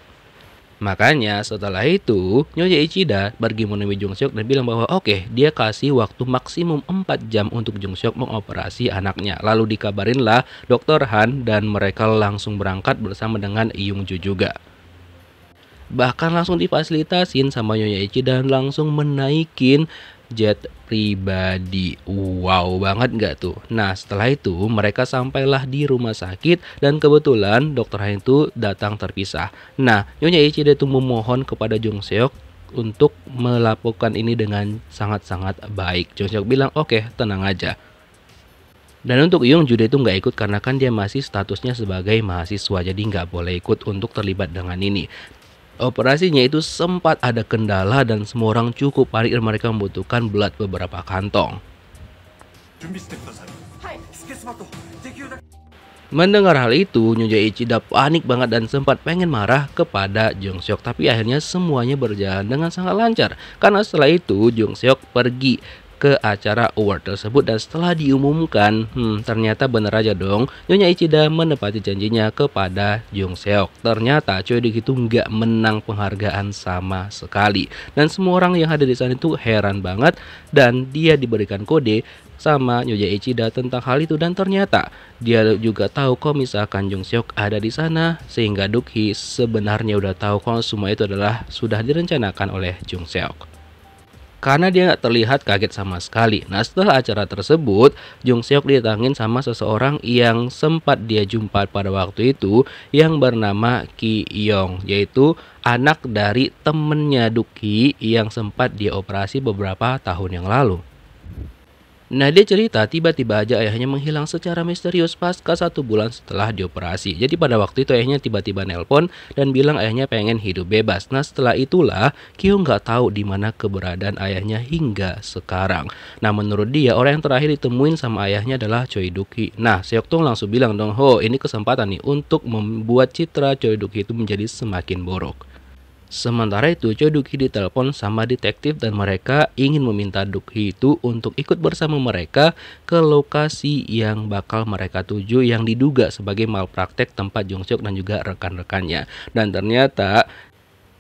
Makanya setelah itu Nyonya Ichida pergi menemui Jung Seok dan bilang bahwa oke, dia kasih waktu maksimum 4 jam untuk Jung Seok mengoperasi anaknya. Lalu dikabarinlah Dr. Han dan mereka langsung berangkat bersama dengan Yung Ju juga. Bahkan langsung difasilitasin sama Nyonya Ichida dan langsung menaikin jet pribadi. Wow banget nggak tuh? Nah setelah itu mereka sampailah di rumah sakit dan kebetulan dokter Han itu datang terpisah. Nah Nyonya Ichida itu memohon kepada Jung Seok untuk melakukan ini dengan sangat-sangat baik. Jung Seok bilang oke, tenang aja. Dan untuk Yung Ju itu nggak ikut karena kan dia masih statusnya sebagai mahasiswa, jadi nggak boleh ikut untuk terlibat dengan ini. Operasinya itu sempat ada kendala dan semua orang cukup panik dan mereka membutuhkan blood beberapa kantong. Mendengar hal itu, Nyonya Ichida panik banget dan sempat pengen marah kepada Jung Seok, tapi akhirnya semuanya berjalan dengan sangat lancar. Karena setelah itu Jung Seok pergi ke acara award tersebut dan setelah diumumkan, ternyata bener aja dong, Nyonya Ichida menepati janjinya kepada Jung Seok. Ternyata Choi Duk-hee itu nggak menang penghargaan sama sekali dan semua orang yang ada di sana itu heran banget dan dia diberikan kode sama Nyonya Ichida tentang hal itu dan ternyata dia juga tahu kalau misalkan Jung Seok ada di sana sehingga Duk-hee sebenarnya udah tahu kalau semua itu adalah sudah direncanakan oleh Jung Seok. Karena dia nggak terlihat kaget sama sekali. Nah setelah acara tersebut, Jung Seok didatangin sama seseorang yang sempat dia jumpa pada waktu itu yang bernama Ki Yong, yaitu anak dari temennya Duk-hee yang sempat dia operasi beberapa tahun yang lalu. Nah dia cerita tiba-tiba aja ayahnya menghilang secara misterius pasca 1 bulan setelah dioperasi. Jadi pada waktu itu ayahnya tiba-tiba nelpon dan bilang ayahnya pengen hidup bebas. Nah setelah itulah Kyo nggak tahu di mana keberadaan ayahnya hingga sekarang. Nah menurut dia orang yang terakhir ditemuin sama ayahnya adalah Choi Duk-hee. Nah Seok Tong langsung bilang dong, ini kesempatan nih untuk membuat citra Choi Duk-hee itu menjadi semakin buruk. Sementara itu Choi Duk-hee ditelepon sama detektif dan mereka ingin meminta Duk-hee itu untuk ikut bersama mereka ke lokasi yang bakal mereka tuju yang diduga sebagai malpraktek tempat Jung Seok dan juga rekan-rekannya. Dan ternyata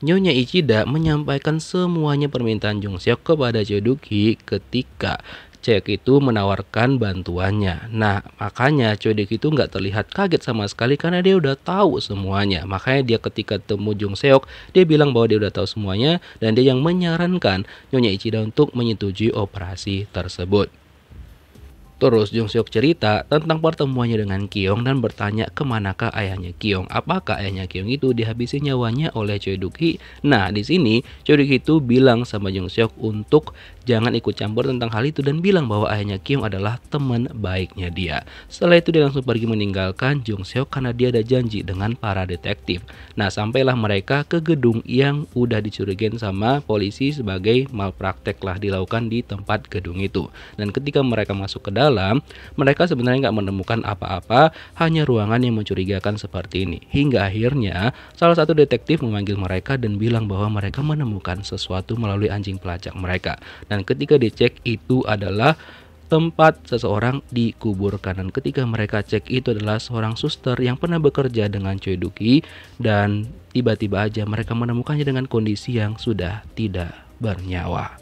Nyonya Ichida menyampaikan semuanya permintaan Jung Seok kepada Choi Duk-hee ketika Seok itu menawarkan bantuannya. Nah makanya Choi Duk-hee itu nggak terlihat kaget sama sekali karena dia udah tahu semuanya. Makanya dia ketika temu Jung Seok dia bilang bahwa dia udah tahu semuanya dan dia yang menyarankan Nyonya Ichida untuk menyetujui operasi tersebut. Terus Jung Seok cerita tentang pertemuannya dengan Kyong dan bertanya kemanakah ayahnya Kyong. Apakah ayahnya Kyong itu dihabisi nyawanya oleh Choi Duk-hee? Nah di sini Choi Duk-hee itu bilang sama Jung Seok untuk jangan ikut campur tentang hal itu dan bilang bahwa ayahnya Kyong adalah teman baiknya dia. Setelah itu dia langsung pergi meninggalkan Jung Seok karena dia ada janji dengan para detektif. Nah sampailah mereka ke gedung yang udah dicurigain sama polisi sebagai malpraktek lah dilakukan di tempat gedung itu. Dan ketika mereka masuk ke dalam, mereka sebenarnya nggak menemukan apa-apa, hanya ruangan yang mencurigakan seperti ini. Hingga akhirnya salah satu detektif memanggil mereka dan bilang bahwa mereka menemukan sesuatu melalui anjing pelacak mereka. Dan ketika dicek itu adalah tempat seseorang dikuburkan. Dan ketika mereka cek itu adalah seorang suster yang pernah bekerja dengan Choi Duk-hee dan tiba-tiba aja mereka menemukannya dengan kondisi yang sudah tidak bernyawa.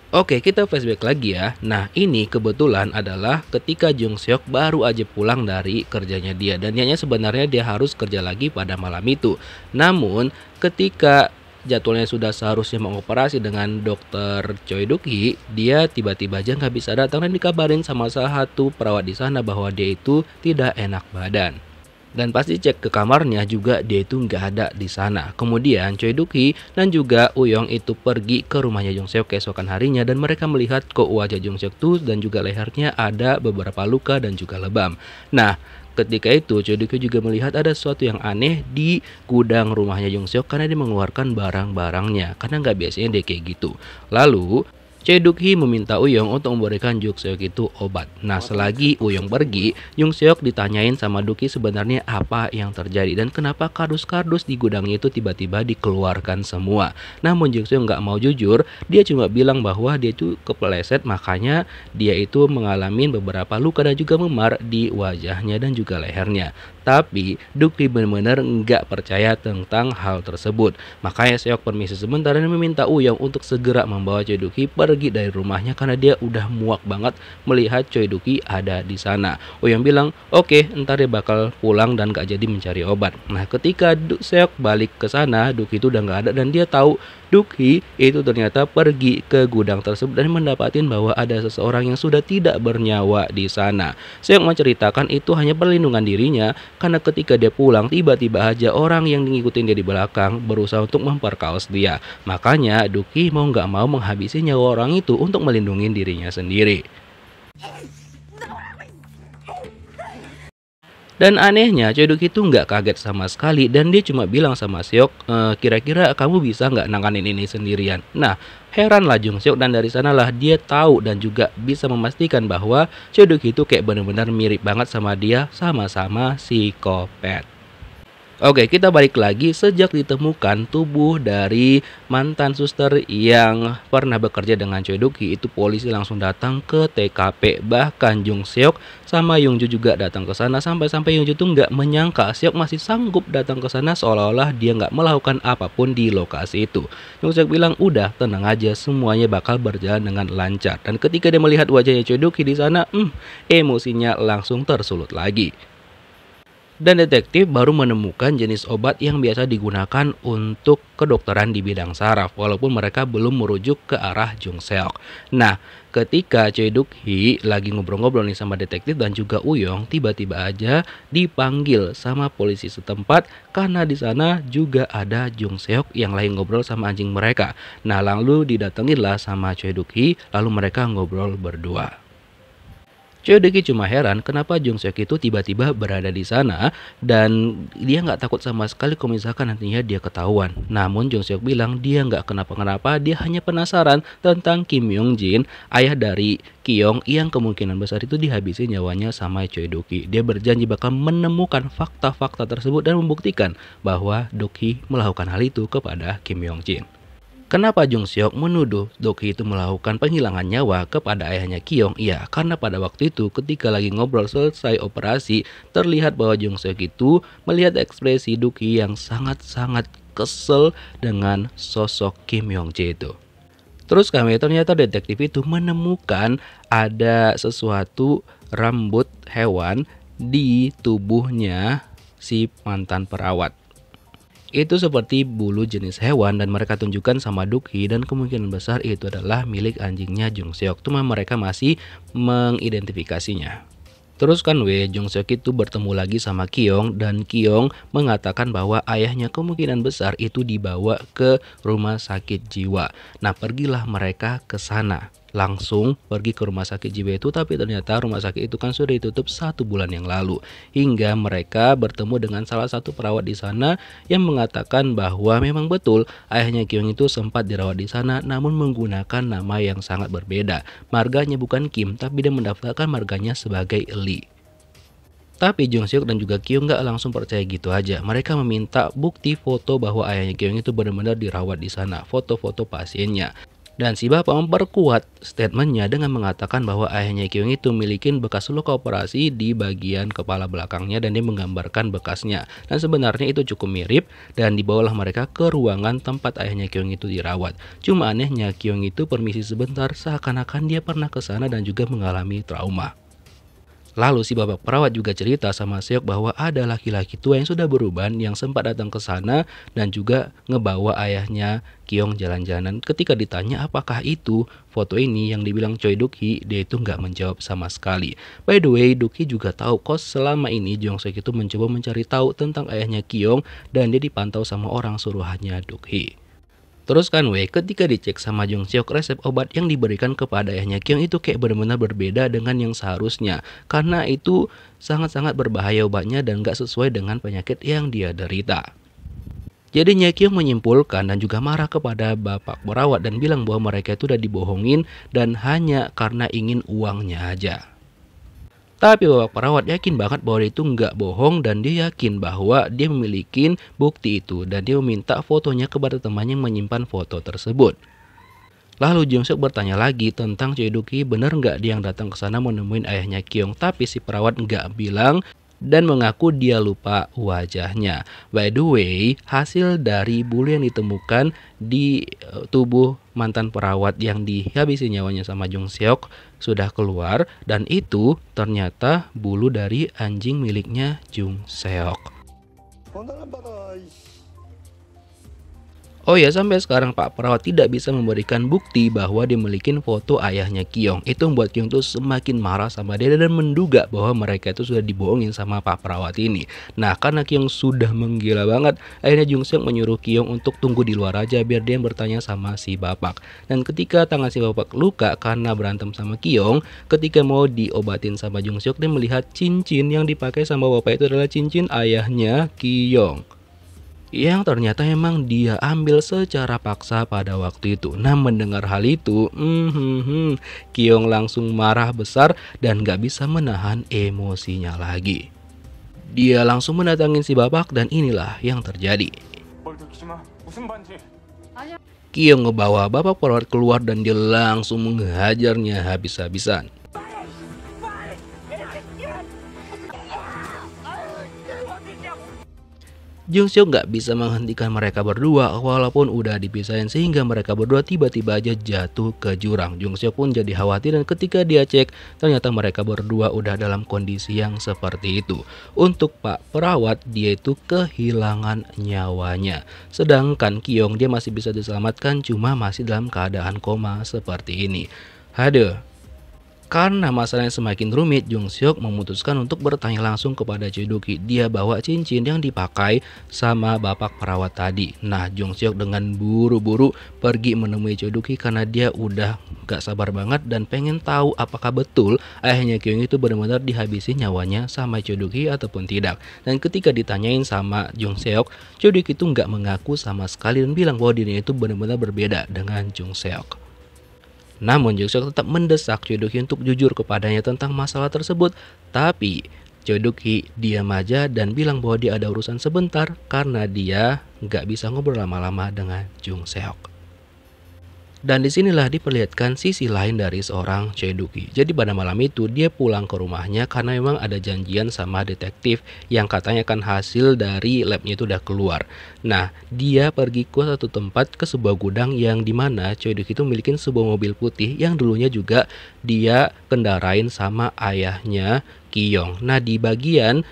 Oke, kita flashback lagi ya. Nah, ini kebetulan adalah ketika Jung Seok baru aja pulang dari kerjanya dia. Dan niatnya sebenarnya dia harus kerja lagi pada malam itu. Namun, ketika jadwalnya sudah seharusnya mengoperasi dengan dokter Choi Duk-hee, dia tiba-tiba aja nggak bisa datang dan dikabarin sama salah satu perawat di sana bahwa dia itu tidak enak badan. Dan pasti cek ke kamarnya juga dia itu nggak ada di sana. Kemudian Choi Duk-hee dan juga Uyong itu pergi ke rumahnya Jung Seok keesokan harinya dan mereka melihat kok wajah Jung Seok tuh dan juga lehernya ada beberapa luka dan juga lebam. Nah, ketika itu Choi Duk-hee juga melihat ada sesuatu yang aneh di gudang rumahnya Jung Seok karena dia mengeluarkan barang-barangnya karena nggak biasanya dia kayak gitu. Lalu Choi Duk-hee meminta Uyong untuk memberikan Jung Seok itu obat. Nah, selagi Uyong pergi, Jung Seok ditanyain sama Duk-hee sebenarnya apa yang terjadi dan kenapa kardus-kardus di gudangnya itu tiba-tiba dikeluarkan semua. Namun Jung Seok nggak mau jujur, dia cuma bilang bahwa dia itu kepeleset makanya dia itu mengalami beberapa luka dan juga memar di wajahnya dan juga lehernya. Tapi Duk-hee benar-benar nggak percaya tentang hal tersebut. Makanya Seok permisi sebentar dan meminta Uyong untuk segera membawa Choi Duk-hee pergi dari rumahnya karena dia udah muak banget melihat Choi Duk-hee ada di sana. Uyong bilang, oke, ntar dia bakal pulang dan gak jadi mencari obat. Nah, ketika Seok balik ke sana, Duk-hee itu udah nggak ada dan dia tahu Duk-hee itu ternyata pergi ke gudang tersebut dan mendapatin bahwa ada seseorang yang sudah tidak bernyawa di sana. Seok menceritakan itu hanya perlindungan dirinya karena ketika dia pulang tiba-tiba aja orang yang ngikutin dia di belakang berusaha untuk memperkaos dia. Makanya Duk-hee mau nggak mau menghabisi nyawa orang itu untuk melindungi dirinya sendiri. Dan anehnya Choi Duk-hee itu nggak kaget sama sekali dan dia cuma bilang sama Seok, kira-kira kamu bisa nggak nanganin ini sendirian. Nah, heranlah Jung Seok dan dari sanalah dia tahu dan juga bisa memastikan bahwa Choi Duk-hee itu kayak benar-benar mirip banget sama dia, sama-sama psikopat. Oke, kita balik lagi. Sejak ditemukan tubuh dari mantan suster yang pernah bekerja dengan Choi Duk-hee, itu polisi langsung datang ke TKP. Bahkan Jung Seok sama Young Ju juga datang ke sana sampai-sampai Young Ju tuh nggak menyangka Seok masih sanggup datang ke sana seolah-olah dia nggak melakukan apapun di lokasi itu. Jung Seok bilang, udah tenang aja, semuanya bakal berjalan dengan lancar. Dan ketika dia melihat wajahnya Choi Duk-hee di sana, emosinya langsung tersulut lagi. Dan detektif baru menemukan jenis obat yang biasa digunakan untuk kedokteran di bidang saraf, walaupun mereka belum merujuk ke arah Jung Seok. Nah, ketika Choi Duk-hee lagi ngobrol-ngobrol nih sama detektif dan juga Uyong, tiba-tiba aja dipanggil sama polisi setempat karena di sana juga ada Jung Seok yang lagi ngobrol sama anjing mereka. Nah, lalu didatanginlah sama Choi Duk-hee, lalu mereka ngobrol berdua. Choi Duk-hee cuma heran kenapa Jung Seok itu tiba-tiba berada di sana dan dia nggak takut sama sekali kalau misalkan nantinya dia ketahuan. Namun Jung Seok bilang dia nggak kenapa-kenapa, dia hanya penasaran tentang Kim Yong Jin, ayah dari Kyong yang kemungkinan besar itu dihabisi nyawanya sama Choi Duk-hee. Dia berjanji bakal menemukan fakta-fakta tersebut dan membuktikan bahwa Duk-hee melakukan hal itu kepada Kim Yong Jin. Kenapa Jung Seok menuduh Duk-hee itu melakukan penghilangan nyawa kepada ayahnya Kyong? Ya, karena pada waktu itu ketika lagi ngobrol selesai operasi, terlihat bahwa Jung Seok itu melihat ekspresi Duk-hee yang sangat-sangat kesel dengan sosok Kim Yong Jae itu. Terus ternyata detektif itu menemukan ada sesuatu rambut hewan di tubuhnya si mantan perawat. Itu seperti bulu jenis hewan dan mereka tunjukkan sama Duk-hee dan kemungkinan besar itu adalah milik anjingnya Jung Seok. Cuma mereka masih mengidentifikasinya. Terus Jung Seok itu bertemu lagi sama Kyong dan Kyong mengatakan bahwa ayahnya kemungkinan besar itu dibawa ke rumah sakit jiwa. Nah, pergilah mereka ke sana. Langsung pergi ke rumah sakit jiwa itu, tapi ternyata rumah sakit itu kan sudah ditutup 1 bulan yang lalu. Hingga mereka bertemu dengan salah satu perawat di sana yang mengatakan bahwa memang betul ayahnya Kyong itu sempat dirawat di sana namun menggunakan nama yang sangat berbeda. Marganya bukan Kim, tapi dia mendaftarkan marganya sebagai Lee. Tapi Jung Seok dan juga Kyung nggak langsung percaya gitu aja. Mereka meminta bukti foto bahwa ayahnya Kyung itu benar-benar dirawat di sana, foto-foto pasiennya. Dan si bapak memperkuat statementnya dengan mengatakan bahwa ayahnya Kyung itu memiliki bekas luka operasi di bagian kepala belakangnya dan dia menggambarkan bekasnya. Dan sebenarnya itu cukup mirip dan dibawalah mereka ke ruangan tempat ayahnya Kyung itu dirawat. Cuma anehnya Kyung itu permisi sebentar seakan-akan dia pernah ke sana dan juga mengalami trauma. Lalu si bapak perawat juga cerita sama Seok bahwa ada laki-laki tua yang sudah beruban yang sempat datang ke sana dan juga ngebawa ayahnya Kyung jalan-jalan. Ketika ditanya apakah itu foto ini yang dibilang Choi Duk-hee, dia itu nggak menjawab sama sekali. By the way, Duk-hee juga tahu kok selama ini Jung Seok itu mencoba mencari tahu tentang ayahnya Kyung dan dia dipantau sama orang suruhannya Duk-hee. Terus kan ketika dicek sama Jung Seok, resep obat yang diberikan kepada ayahnya Kyung itu kayak benar-benar berbeda dengan yang seharusnya. Karena itu sangat-sangat berbahaya obatnya dan gak sesuai dengan penyakit yang dia derita. Jadinya Kyung menyimpulkan dan juga marah kepada bapak perawat dan bilang bahwa mereka itu udah dibohongin dan hanya karena ingin uangnya aja. Tapi bapak perawat yakin banget bahwa dia itu nggak bohong dan dia yakin bahwa dia memiliki bukti itu dan dia meminta fotonya kepada teman yang menyimpan foto tersebut. Lalu Jung Seok bertanya lagi tentang Choi Duk-hee bener nggak dia yang datang ke sana menemuin ayahnya Kyung, tapi si perawat nggak bilang dan mengaku dia lupa wajahnya. By the way, hasil dari bulu yang ditemukan di tubuh mantan perawat yang dihabisi nyawanya sama Jung Seok sudah keluar dan itu ternyata bulu dari anjing miliknya Jung Seok. Oh ya, sampai sekarang Pak Perawat tidak bisa memberikan bukti bahwa dia memiliki foto ayahnya Kyung. Itu membuat Kyung tuh semakin marah sama dia dan menduga bahwa mereka itu sudah dibohongin sama Pak Perawat ini. Nah, karena Kyung sudah menggila banget, akhirnya Jung Seok menyuruh Kyung untuk tunggu di luar aja biar dia bertanya sama si bapak. Dan ketika tangan si bapak luka karena berantem sama Kyung, ketika mau diobatin sama Jung Seok, dia melihat cincin yang dipakai sama bapak itu adalah cincin ayahnya Kyung, yang ternyata memang dia ambil secara paksa pada waktu itu. Nah, mendengar hal itu, Kyung langsung marah besar dan gak bisa menahan emosinya lagi. Dia langsung mendatangi si bapak dan inilah yang terjadi. Kyung ngebawa bapak perawat keluar dan dia langsung menghajarnya habis-habisan. Jung Seok nggak bisa menghentikan mereka berdua walaupun udah dipisahin sehingga mereka berdua tiba-tiba aja jatuh ke jurang. Jung Seok pun jadi khawatir dan ketika dia cek ternyata mereka berdua udah dalam kondisi yang seperti itu. Untuk Pak Perawat dia itu kehilangan nyawanya. Sedangkan Kyung dia masih bisa diselamatkan cuma masih dalam keadaan koma seperti ini. Aduh. Karena masalahnya semakin rumit, Jung Seok memutuskan untuk bertanya langsung kepada Choi Duk-hee. Dia bawa cincin yang dipakai sama bapak perawat tadi. Nah, Jung Seok dengan buru-buru pergi menemui Choi Duk-hee karena dia udah gak sabar banget dan pengen tahu apakah betul ayahnya Kyung itu benar-benar dihabisi nyawanya sama Choi Duk-hee ataupun tidak. Dan ketika ditanyain sama Jung Seok, Choi Duk-hee itu nggak mengaku sama sekali dan bilang bahwa dirinya itu benar-benar berbeda dengan Jung Seok. Namun Jung Seok tetap mendesak Choi Duk-hee untuk jujur kepadanya tentang masalah tersebut. Tapi Choi Duk-hee diam aja dan bilang bahwa dia ada urusan sebentar karena dia nggak bisa ngobrol lama-lama dengan Jung Seok. Dan disinilah diperlihatkan sisi lain dari seorang Choi Duk-hee. Jadi pada malam itu dia pulang ke rumahnya karena memang ada janjian sama detektif yang katanya kan hasil dari labnya itu udah keluar. Nah, dia pergi ke satu tempat ke sebuah gudang yang dimana Choi Duk-hee itu memiliki sebuah mobil putih yang dulunya juga dia kendarain sama ayahnya Kyung. Nah, di bagian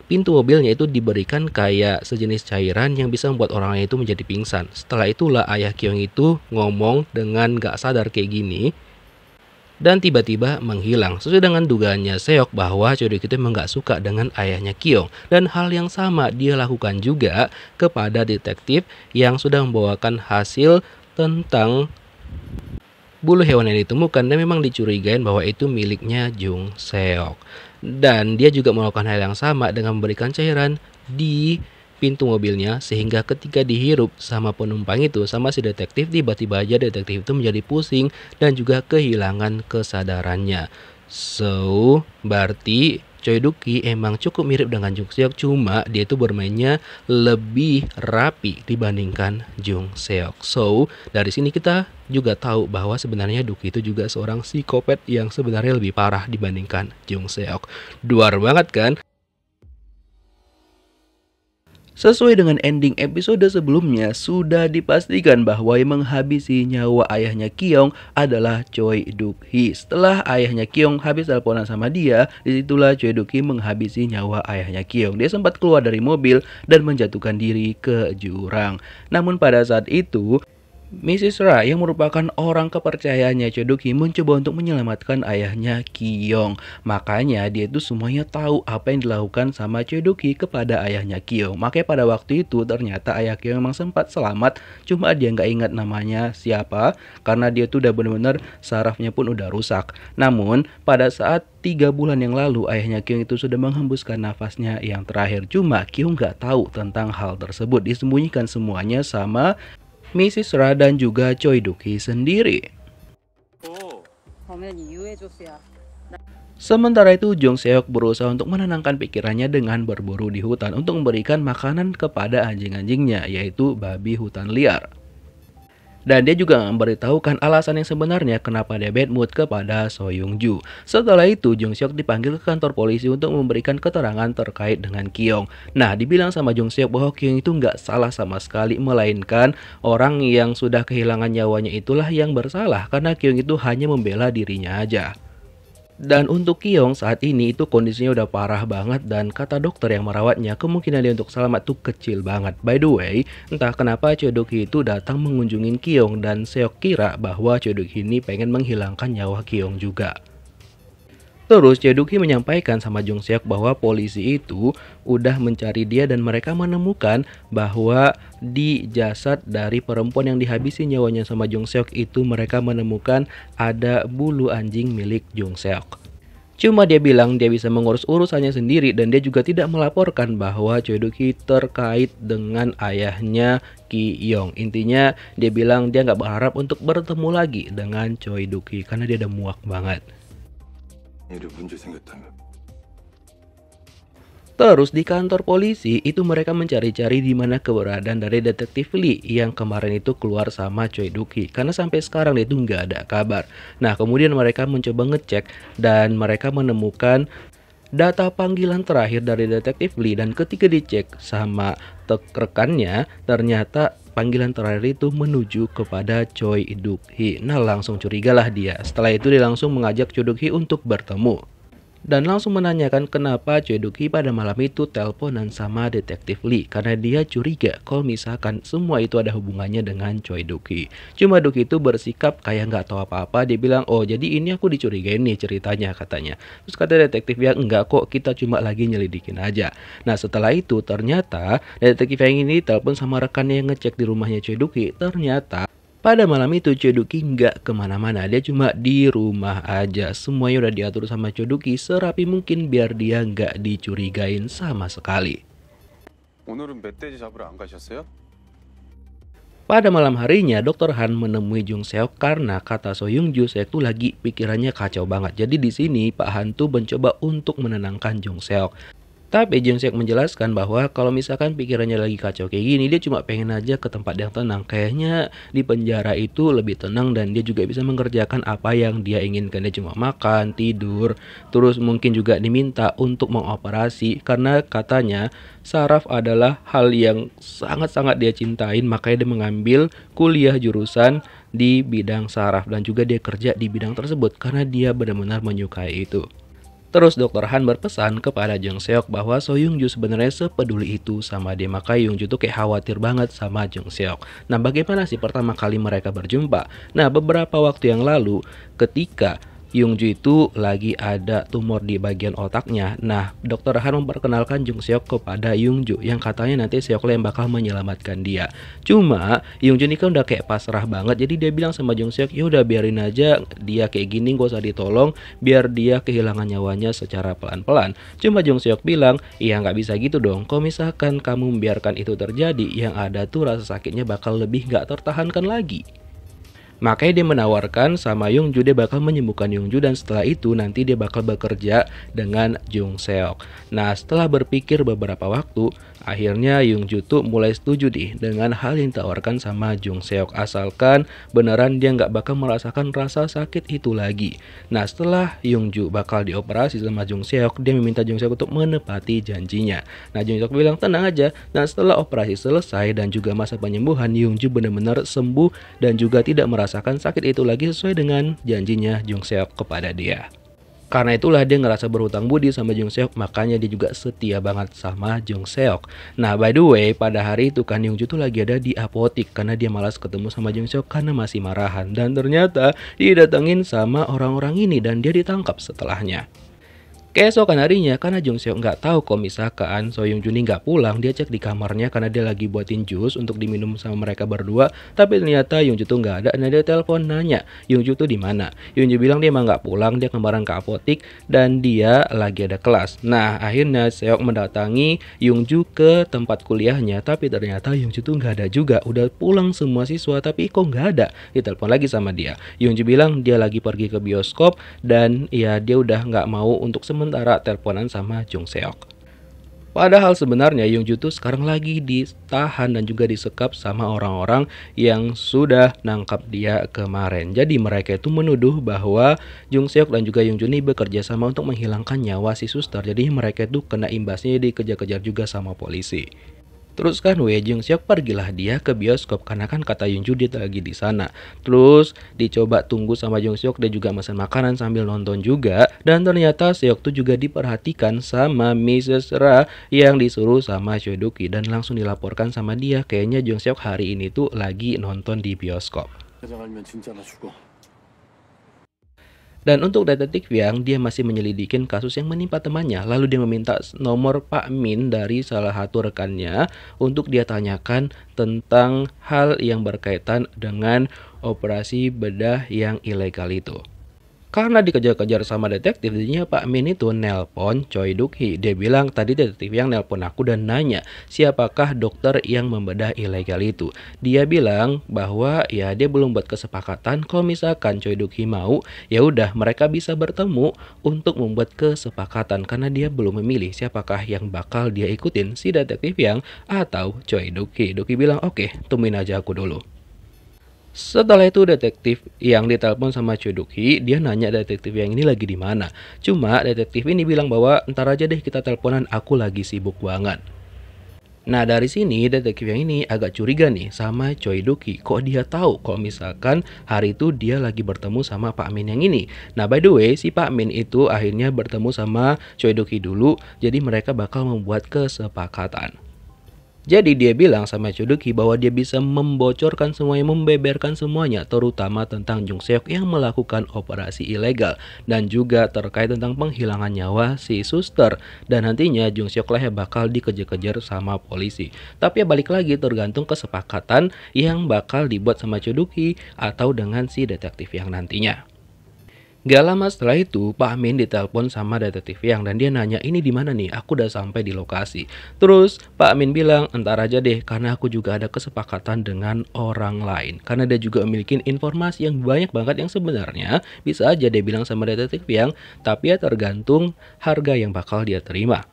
pintu mobilnya itu diberikan kayak sejenis cairan yang bisa membuat orang lain itu menjadi pingsan. Setelah itulah ayah Kyung itu ngomong dengan gak sadar kayak gini dan tiba-tiba menghilang. Sesuai dengan dugaannya Seok bahwa Choi Duk-hee itu memang gak suka dengan ayahnya Kyung. Dan hal yang sama dia lakukan juga kepada detektif yang sudah membawakan hasil tentang bulu hewan yang ditemukan dan memang dicurigain bahwa itu miliknya Jung Seok. Dan dia juga melakukan hal yang sama dengan memberikan cairan di pintu mobilnya sehingga ketika dihirup sama penumpang itu sama si detektif tiba-tiba aja detektif itu menjadi pusing dan juga kehilangan kesadarannya. So, berarti Choi Duk-hee emang cukup mirip dengan Jung Seok, cuma dia itu bermainnya lebih rapi dibandingkan Jung Seok. So, dari sini kita juga tahu bahwa sebenarnya Duk-hee itu juga seorang psikopat yang sebenarnya lebih parah dibandingkan Jung Seok. Duar banget kan? Sesuai dengan ending episode sebelumnya, sudah dipastikan bahwa yang menghabisi nyawa ayahnya Kyung adalah Choi Duk-hee. Setelah ayahnya Kyung habis teleponan sama dia, disitulah Choi Duk-hee menghabisi nyawa ayahnya Kyung. Dia sempat keluar dari mobil dan menjatuhkan diri ke jurang. Namun pada saat itu, Mrs. Ra yang merupakan orang kepercayaannya Choi Duk-hee mencoba untuk menyelamatkan ayahnya Kyung. Makanya dia itu semuanya tahu apa yang dilakukan sama Choi Duk-hee kepada ayahnya Kyung. Makanya pada waktu itu ternyata ayah Kyung memang sempat selamat, cuma dia nggak ingat namanya siapa karena dia tuh udah benar-benar sarafnya pun udah rusak. Namun pada saat 3 bulan yang lalu ayahnya Kyung itu sudah menghembuskan nafasnya yang terakhir. Cuma Kyung nggak tahu tentang hal tersebut, disembunyikan semuanya sama Mrs. Ra dan juga Choi Duk-hee sendiri. 범인은 이유해줬어야. Sementara itu Jung Seok berusaha untuk menenangkan pikirannya dengan berburu di hutan untuk memberikan makanan kepada anjing-anjingnya, yaitu babi hutan liar. Dan dia juga memberitahukan alasan yang sebenarnya kenapa dia bad mood kepada So Young Ju. Setelah itu Jung Seok dipanggil ke kantor polisi untuk memberikan keterangan terkait dengan Kyung. Nah, dibilang sama Jung Seok bahwa Kyung itu nggak salah sama sekali, melainkan orang yang sudah kehilangan nyawanya itulah yang bersalah karena Kyung itu hanya membela dirinya aja. Dan untuk Kyung saat ini itu kondisinya udah parah banget dan kata dokter yang merawatnya kemungkinan dia untuk selamat tuh kecil banget. By the way, entah kenapa Choi Duk-hee itu datang mengunjungin Kyung dan Seok kira bahwa Choi Duk-hee ini pengen menghilangkan nyawa Kyung juga. Terus Choi Duk-hee menyampaikan sama Jung Seok bahwa polisi itu udah mencari dia dan mereka menemukan bahwa di jasad dari perempuan yang dihabisi nyawanya sama Jung Seok itu mereka menemukan ada bulu anjing milik Jung Seok. Cuma dia bilang dia bisa mengurus urusannya sendiri dan dia juga tidak melaporkan bahwa Choi Duk-hee terkait dengan ayahnya Kyung. Intinya dia bilang dia nggak berharap untuk bertemu lagi dengan Choi Duk-hee karena dia udah muak banget. 일에 문제 생겼다며. Terus di kantor polisi itu mereka mencari-cari di mana keberadaan dari detektif Lee yang kemarin itu keluar sama Choi Duk-hee karena sampai sekarang dia itu nggak ada kabar. Nah kemudian mereka mencoba ngecek dan mereka menemukan data panggilan terakhir dari detektif Lee dan ketika dicek sama rekannya ternyata panggilan terakhir itu menuju kepada Choi Duk-hee. Nah langsung curigalah dia. Setelah itu dia langsung mengajak Choi Duk-hee untuk bertemu. Dan langsung menanyakan kenapa Choi Duk-hee pada malam itu teleponan sama detektif Lee. Karena dia curiga kalau misalkan semua itu ada hubungannya dengan Choi Duk-hee. Cuma Duk-hee itu bersikap kayak nggak tahu apa-apa. Dia bilang, oh jadi ini aku dicurigain nih ceritanya katanya. Terus kata detektif yang enggak kok, kita cuma lagi nyelidikin aja. Nah setelah itu ternyata detektif yang ini telepon sama rekannya yang ngecek di rumahnya Choi Duk-hee. Ternyata pada malam itu Choi Duk-hee nggak kemana-mana, dia cuma di rumah aja. Semuanya udah diatur sama Choi Duk-hee serapi mungkin biar dia nggak dicurigain sama sekali. 오늘은 멧돼지 잡으러 안 가셨어요? Pada malam harinya, Dr. Han menemui Jung Seok karena kata So Young Ju Seok tuh lagi pikirannya kacau banget. Jadi di sini Pak Han tuh mencoba untuk menenangkan Jung Seok. Tapi Jung Seok menjelaskan bahwa kalau misalkan pikirannya lagi kacau kayak gini, dia cuma pengen aja ke tempat yang tenang. Kayaknya di penjara itu lebih tenang dan dia juga bisa mengerjakan apa yang dia inginkan. Dia cuma makan, tidur, terus mungkin juga diminta untuk mengoperasi. Karena katanya saraf adalah hal yang sangat-sangat dia cintain, makanya dia mengambil kuliah jurusan di bidang saraf dan juga dia kerja di bidang tersebut karena dia benar-benar menyukai itu. Terus Dr. Han berpesan kepada Jung Seok bahwa So Young Ju sebenarnya sepeduli itu sama dia. Maka Young Ju tuh kayak khawatir banget sama Jung Seok. Nah bagaimana sih pertama kali mereka berjumpa? Nah beberapa waktu yang lalu ketika Young Ju itu lagi ada tumor di bagian otaknya. Nah, Dr. Han memperkenalkan Jung Seok kepada Young Ju yang katanya nanti Seok yang bakal menyelamatkan dia. Cuma Young Ju ini kan udah kayak pasrah banget, jadi dia bilang sama Jung Seok, ya udah biarin aja dia kayak gini, gak usah ditolong, biar dia kehilangan nyawanya secara pelan-pelan. Cuma Jung Seok bilang, iya nggak bisa gitu dong. Kalau misalkan kamu membiarkan itu terjadi, yang ada tuh rasa sakitnya bakal lebih nggak tertahankan lagi. Makanya dia menawarkan sama Yongju dia bakal menyembuhkan Yongju dan setelah itu nanti dia bakal bekerja dengan Jung Seok. Nah setelah berpikir beberapa waktu, akhirnya Yongju tuh mulai setuju nih dengan hal yang ditawarkan sama Jung Seok asalkan beneran dia nggak bakal merasakan rasa sakit itu lagi. Nah setelah Yongju bakal dioperasi sama Jung Seok, dia meminta Jung Seok untuk menepati janjinya. Nah Jung Seok bilang tenang aja. Dan setelah operasi selesai dan juga masa penyembuhan, Yongju benar-benar sembuh dan juga tidak merasakan sakit itu lagi sesuai dengan janjinya Jung Seok kepada dia. Karena itulah dia ngerasa berhutang budi sama Jung Seok, makanya dia juga setia banget sama Jung Seok. Nah by the way, pada hari itu kan Yongju tuh lagi ada di apotik karena dia malas ketemu sama Jung Seok karena masih marahan. Dan ternyata didatengin sama orang-orang ini dan dia ditangkap setelahnya. Keesokan harinya, karena Jung Seok nggak tahu kalau misalkan So Yongju ini nggak pulang, dia cek di kamarnya karena dia lagi buatin jus untuk diminum sama mereka berdua. Tapi ternyata Yongju tuh nggak ada. Nah dia telepon nanya, Yongju tuh di mana? Yongju bilang dia emang nggak pulang, dia kemarin ke apotik dan dia lagi ada kelas. Nah akhirnya Seok mendatangi Yongju ke tempat kuliahnya, tapi ternyata Yongju tuh nggak ada juga. Udah pulang semua siswa, tapi kok nggak ada. Ditelepon lagi sama dia. Yongju bilang dia lagi pergi ke bioskop dan ya dia udah nggak mau untuk sementara teleponan sama Jung Seok. Padahal sebenarnya Yongju tuh sekarang lagi ditahan dan juga disekap sama orang-orang yang sudah nangkap dia kemarin. Jadi mereka itu menuduh bahwa Jung Seok dan juga Yongju ini bekerja sama untuk menghilangkan nyawa si suster. Jadi mereka itu kena imbasnya, dikejar-kejar juga sama polisi. Terus kan Jung Seok pergilah dia ke bioskop karena kan kata Yongju dia lagi di sana. Terus dicoba tunggu sama Jung Seok, dia juga pesan makanan sambil nonton juga. Dan ternyata Seok tuh juga diperhatikan sama Mrs. Ra yang disuruh sama Choi Duk-hee dan langsung dilaporkan sama dia. Kayaknya Jung Seok hari ini tuh lagi nonton di bioskop. 사장 알면 진짜나 죽어. Dan untuk detektif Yang, dia masih menyelidikin kasus yang menimpa temannya. Lalu dia meminta nomor Pak Min dari salah satu rekannya untuk dia tanyakan tentang hal yang berkaitan dengan operasi bedah yang ilegal itu. Karena dikejar-kejar sama detektif, jadinya Pak Min itu nelpon Choi Duk-hee. Dia bilang tadi detektif yang nelpon aku dan nanya siapakah dokter yang membedah ilegal itu. Dia bilang bahwa ya dia belum buat kesepakatan. Kalau misalkan Choi Duk-hee mau, ya udah mereka bisa bertemu untuk membuat kesepakatan karena dia belum memilih siapakah yang bakal dia ikutin, si detektif yang atau Choi Duk-hee. Duk-hee bilang oke, tungguin aja aku dulu. Setelah itu detektif yang ditelepon sama Choi Duk-hee, dia nanya detektif yang ini lagi di mana. Cuma detektif ini bilang bahwa ntar aja deh kita teleponan, aku lagi sibuk banget. Nah dari sini detektif yang ini agak curiga nih sama Choi Duk-hee. Kok dia tahu kalau misalkan hari itu dia lagi bertemu sama Pak Min yang ini. Nah by the way si Pak Min itu akhirnya bertemu sama Choi Duk-hee dulu. Jadi mereka bakal membuat kesepakatan. Jadi dia bilang sama Choi Duk-hee bahwa dia bisa membocorkan semuanya, membeberkan semuanya, terutama tentang Jung Seok yang melakukan operasi ilegal dan juga terkait tentang penghilangan nyawa si suster. Dan nantinya Jung Seok lah yang bakal dikejar-kejar sama polisi. Tapi ya balik lagi tergantung kesepakatan yang bakal dibuat sama Choi Duk-hee atau dengan si detektif yang nantinya. Gak lama setelah itu, Pak Min ditelepon sama detektif Yang dan dia nanya ini di mana nih? Aku udah sampai di lokasi. Terus Pak Min bilang entar aja deh karena aku juga ada kesepakatan dengan orang lain. Karena dia juga memiliki informasi yang banyak banget yang sebenarnya bisa aja dia bilang sama detektif Yang, tapi ya tergantung harga yang bakal dia terima.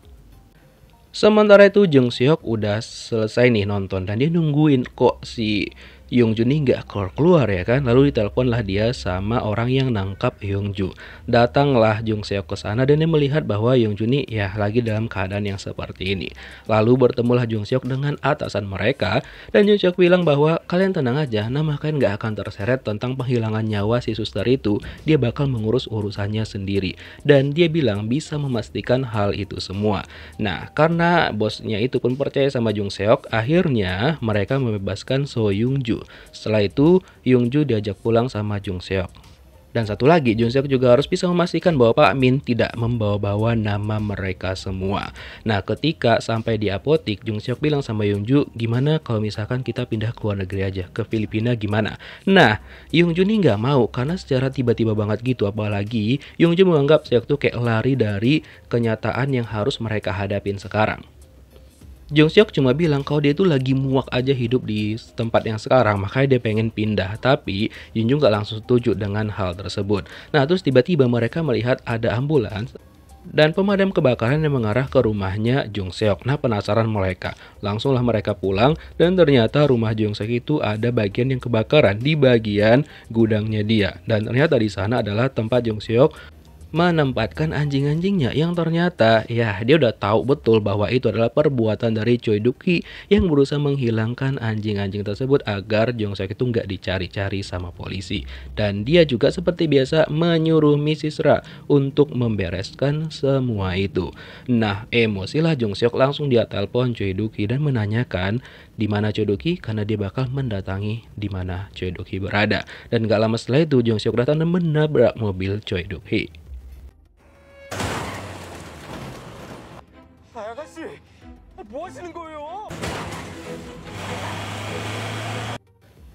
Sementara itu Jung Seok udah selesai nih nonton dan dia nungguin kok si Yongju nih nggak keluar ya kan. Lalu diteleponlah dia sama orang yang nangkap Yongju. Datanglah Jung Seok ke sana dan dia melihat bahwa Yongju nih ya lagi dalam keadaan yang seperti ini. Lalu bertemulah Jung Seok dengan atasan mereka dan Jung Seok bilang bahwa kalian tenang aja, nama kalian nggak akan terseret tentang penghilangan nyawa si suster itu. Dia bakal mengurus urusannya sendiri dan dia bilang bisa memastikan hal itu semua. Nah karena bosnya itu pun percaya sama Jung Seok, akhirnya mereka membebaskan So Yongju. Setelah itu Yongju diajak pulang sama Jung Seok. Dan satu lagi, Jung Seok juga harus bisa memastikan bahwa Pak Min tidak membawa-bawa nama mereka semua. Nah ketika sampai di apotik, Jung Seok bilang sama Yongju, gimana kalau misalkan kita pindah ke luar negeri aja, ke Filipina gimana? Nah Yongju nih nggak mau karena secara tiba-tiba banget gitu. Apalagi Yongju menganggap Seok tuh kayak lari dari kenyataan yang harus mereka hadapin sekarang. Jung Seok cuma bilang kalau dia itu lagi muak aja hidup di tempat yang sekarang, makanya dia pengen pindah. Tapi Yun Jung gak langsung setuju dengan hal tersebut. Nah, terus tiba-tiba mereka melihat ada ambulans dan pemadam kebakaran yang mengarah ke rumahnya Jung Seok. Nah, penasaran mereka. Langsunglah mereka pulang dan ternyata rumah Jung Seok itu ada bagian yang kebakaran di bagian gudangnya dia. Dan ternyata di sana adalah tempat Jung Seok menempatkan anjing-anjingnya yang ternyata ya dia udah tahu betul bahwa itu adalah perbuatan dari Choi Duk-hee yang berusaha menghilangkan anjing-anjing tersebut agar Jung Seok itu nggak dicari-cari sama polisi. Dan dia juga seperti biasa menyuruh Mrs. Ra untuk membereskan semua itu. Nah, emosilah Jung Seok, langsung dia telepon Choi Duk-hee dan menanyakan di mana Choi Duk-hee karena dia bakal mendatangi di mana Choi Duk-hee berada. Dan gak lama setelah itu Jung Seok datang dan menabrak mobil Choi Duk-hee. 아가씨, 뭐 하시는 거예요?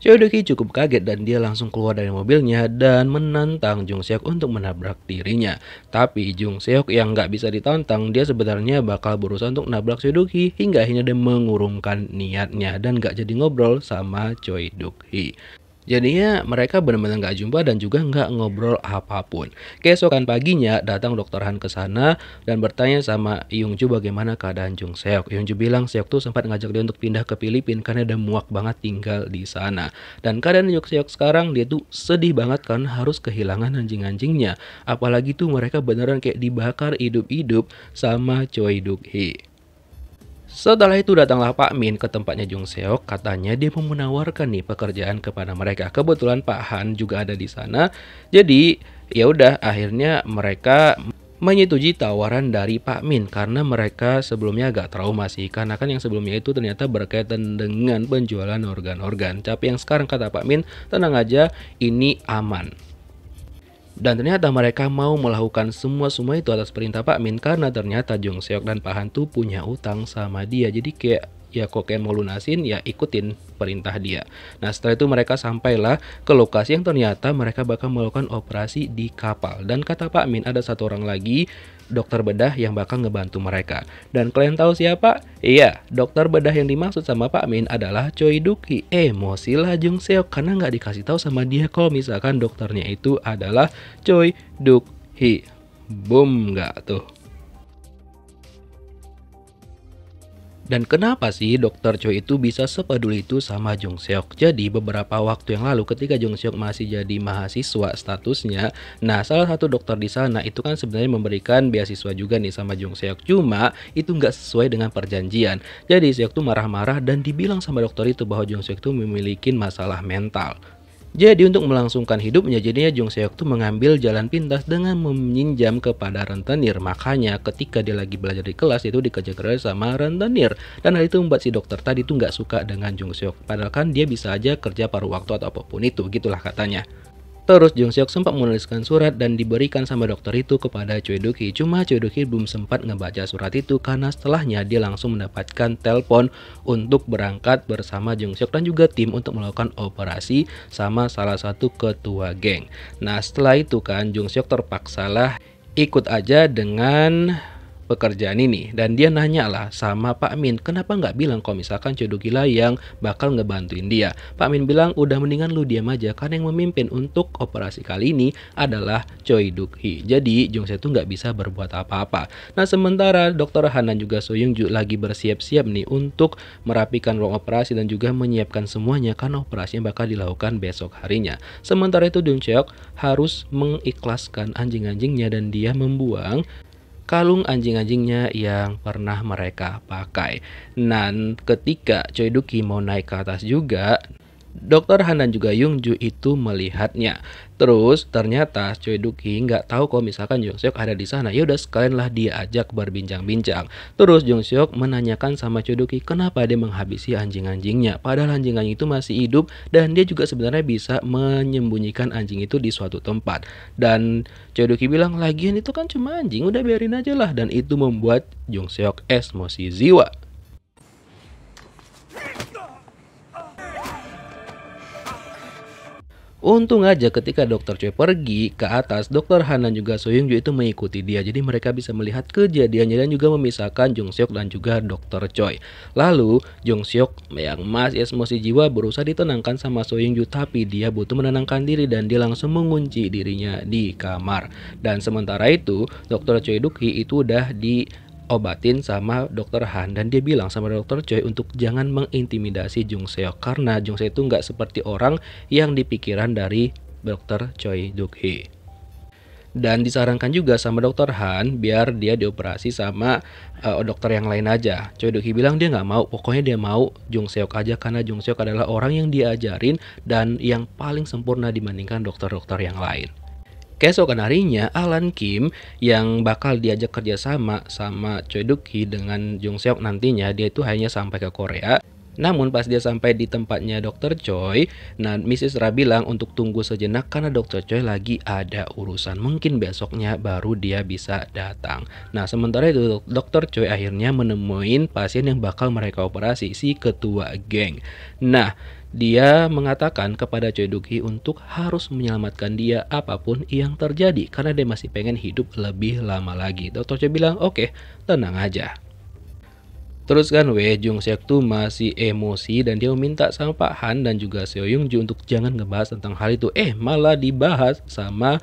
Choi Duk-hee cukup kaget dan dia langsung keluar dari mobilnya dan menantang Jung Seok untuk menabrak dirinya. Tapi Jung Seok yang nggak bisa ditantang, dia sebenarnya bakal berusaha untuk nabrak Choi Duk-hee hingga akhirnya dia mengurungkan niatnya dan nggak jadi ngobrol sama Choi Duk-hee. Jadinya mereka benar-benar nggak jumpa dan juga nggak ngobrol apapun. Keesokan paginya datang Dokter Han ke sana dan bertanya sama Young Ju bagaimana keadaan Jung Seok. Young Ju bilang Seok tuh sempat ngajak dia untuk pindah ke Filipina karena dia muak banget tinggal di sana. Dan keadaan Jung Seok sekarang dia tuh sedih banget karena harus kehilangan anjing-anjingnya. Apalagi tuh mereka beneran kayak dibakar hidup-hidup sama Choi Duk-hee. Setelah itu datanglah Pak Min ke tempatnya Jung Seok, katanya dia mau menawarkan nih pekerjaan kepada mereka. Kebetulan Pak Han juga ada di sana. Jadi ya udah akhirnya mereka menyetujui tawaran dari Pak Min karena mereka sebelumnya agak trauma sih, karena kan yang sebelumnya itu ternyata berkaitan dengan penjualan organ-organ. Tapi yang sekarang kata Pak Min, tenang aja, ini aman. Dan ternyata mereka mau melakukan semua itu atas perintah Pak Min karena ternyata Jung Seok dan Pak Han tuh punya utang sama dia. Jadi kayak ya kok kayak mau lunasin ya ikutin perintah dia. Nah, setelah itu mereka sampailah ke lokasi yang ternyata mereka bakal melakukan operasi di kapal. Dan kata Pak Min ada satu orang lagi dokter bedah yang bakal ngebantu mereka. Dan kalian tahu siapa? Iya, dokter bedah yang dimaksud sama Pak Min adalah Choi Duk-hee. Emosilah Jung Seok karena nggak dikasih tahu sama dia kalau misalkan dokternya itu adalah Choi Duk-hee. Boom, nggak tuh. Dan kenapa sih dokter Choi itu bisa sepeduli itu sama Jung Seok? Jadi beberapa waktu yang lalu ketika Jung Seok masih jadi mahasiswa statusnya, nah salah satu dokter di sana itu kan sebenarnya memberikan beasiswa juga nih sama Jung Seok. Cuma itu nggak sesuai dengan perjanjian. Jadi Seok tuh marah-marah dan dibilang sama dokter itu bahwa Jung Seok tuh memiliki masalah mental. Jadi untuk melangsungkan hidupnya, jadinya Jung Seok tuh mengambil jalan pintas dengan meminjam kepada rentenir. Makanya ketika dia lagi belajar di kelas itu dikejar-kejar sama rentenir. Dan hal itu membuat si dokter tadi tuh nggak suka dengan Jung Seok. Padahal kan dia bisa aja kerja paruh waktu atau apapun itu, gitulah katanya. Terus Jung Seok sempat menuliskan surat dan diberikan sama dokter itu kepada Choi Duk-hee. Cuma Choi Duk-hee belum sempat ngebaca surat itu karena setelahnya dia langsung mendapatkan telepon untuk berangkat bersama Jung Seok dan juga tim untuk melakukan operasi sama salah satu ketua geng. Nah setelah itu kan Jung Seok terpaksalah ikut aja dengan pekerjaan ini dan dia nanya lah sama Pak Min kenapa nggak bilang kalau misalkan Choi Duk-hee lah yang bakal ngebantuin dia. Pak Min bilang udah mendingan lu diam aja karena yang memimpin untuk operasi kali ini adalah Choi Duk-hee. Jadi Jung Seok tuh nggak bisa berbuat apa-apa. Nah sementara Dokter Han dan juga So Young Ju lagi bersiap-siap nih untuk merapikan ruang operasi dan juga menyiapkan semuanya karena operasinya bakal dilakukan besok harinya. Sementara itu Jung Seok harus mengikhlaskan anjing-anjingnya dan dia membuang kalung anjing-anjingnya yang pernah mereka pakai. Dan ketika Choi Duk-hee mau naik ke atas juga, Dokter Han dan juga Young Ju itu melihatnya. Terus ternyata Choi Duk-hee nggak tahu kalau misalkan Jung Seok ada di sana. Ya udah sekalian lah dia ajak berbincang-bincang. Terus Jung Seok menanyakan sama Choi Duk-hee kenapa dia menghabisi anjing-anjingnya. Padahal anjing-anjing itu masih hidup dan dia juga sebenarnya bisa menyembunyikan anjing itu di suatu tempat. Dan Choi Duk-hee bilang lagian itu kan cuma anjing, udah biarin aja lah. Dan itu membuat Jung Seok emosi jiwa. Untung aja ketika Dokter Choi pergi ke atas, Dokter Han dan juga So Young Ju itu mengikuti dia. Jadi mereka bisa melihat kejadiannya dan juga memisahkan Jung Seok dan juga Dokter Choi. Lalu Jung Seok yang masih emosi jiwa berusaha ditenangkan sama So Young Ju, tapi dia butuh menenangkan diri dan dia langsung mengunci dirinya di kamar. Dan sementara itu Dokter Choi Duk-hee itu udah diobatin sama Dokter Han dan dia bilang sama Dokter Choi untuk jangan mengintimidasi Jung Seok karena Jung Seok itu nggak seperti orang yang dipikiran dari Dokter Choi Duk-hee. Dan disarankan juga sama Dokter Han biar dia dioperasi sama dokter yang lain aja. Choi Duk-hee bilang dia nggak mau, pokoknya dia mau Jung Seok aja karena Jung Seok adalah orang yang diajarin dan yang paling sempurna dibandingkan dokter-dokter yang lain. Keesokan harinya, Alan Kim yang bakal diajak kerjasama sama Choi Duk-hee dengan Jung Seok nantinya, dia itu hanya sampai ke Korea. Namun pas dia sampai di tempatnya Dokter Choi, nah Mrs. Ra bilang untuk tunggu sejenak karena Dokter Choi lagi ada urusan. Mungkin besoknya baru dia bisa datang. Nah sementara itu Dokter Choi akhirnya menemuin pasien yang bakal mereka operasi, si ketua geng. Nah dia mengatakan kepada Choi Duk-hee untuk harus menyelamatkan dia apapun yang terjadi karena dia masih pengen hidup lebih lama lagi. Dokter Choi bilang oke, tenang aja. Terus kan Jung Seok tuh masih emosi dan dia meminta sama Pak Han dan juga Seo Young Ju untuk jangan ngebahas tentang hal itu. Malah dibahas sama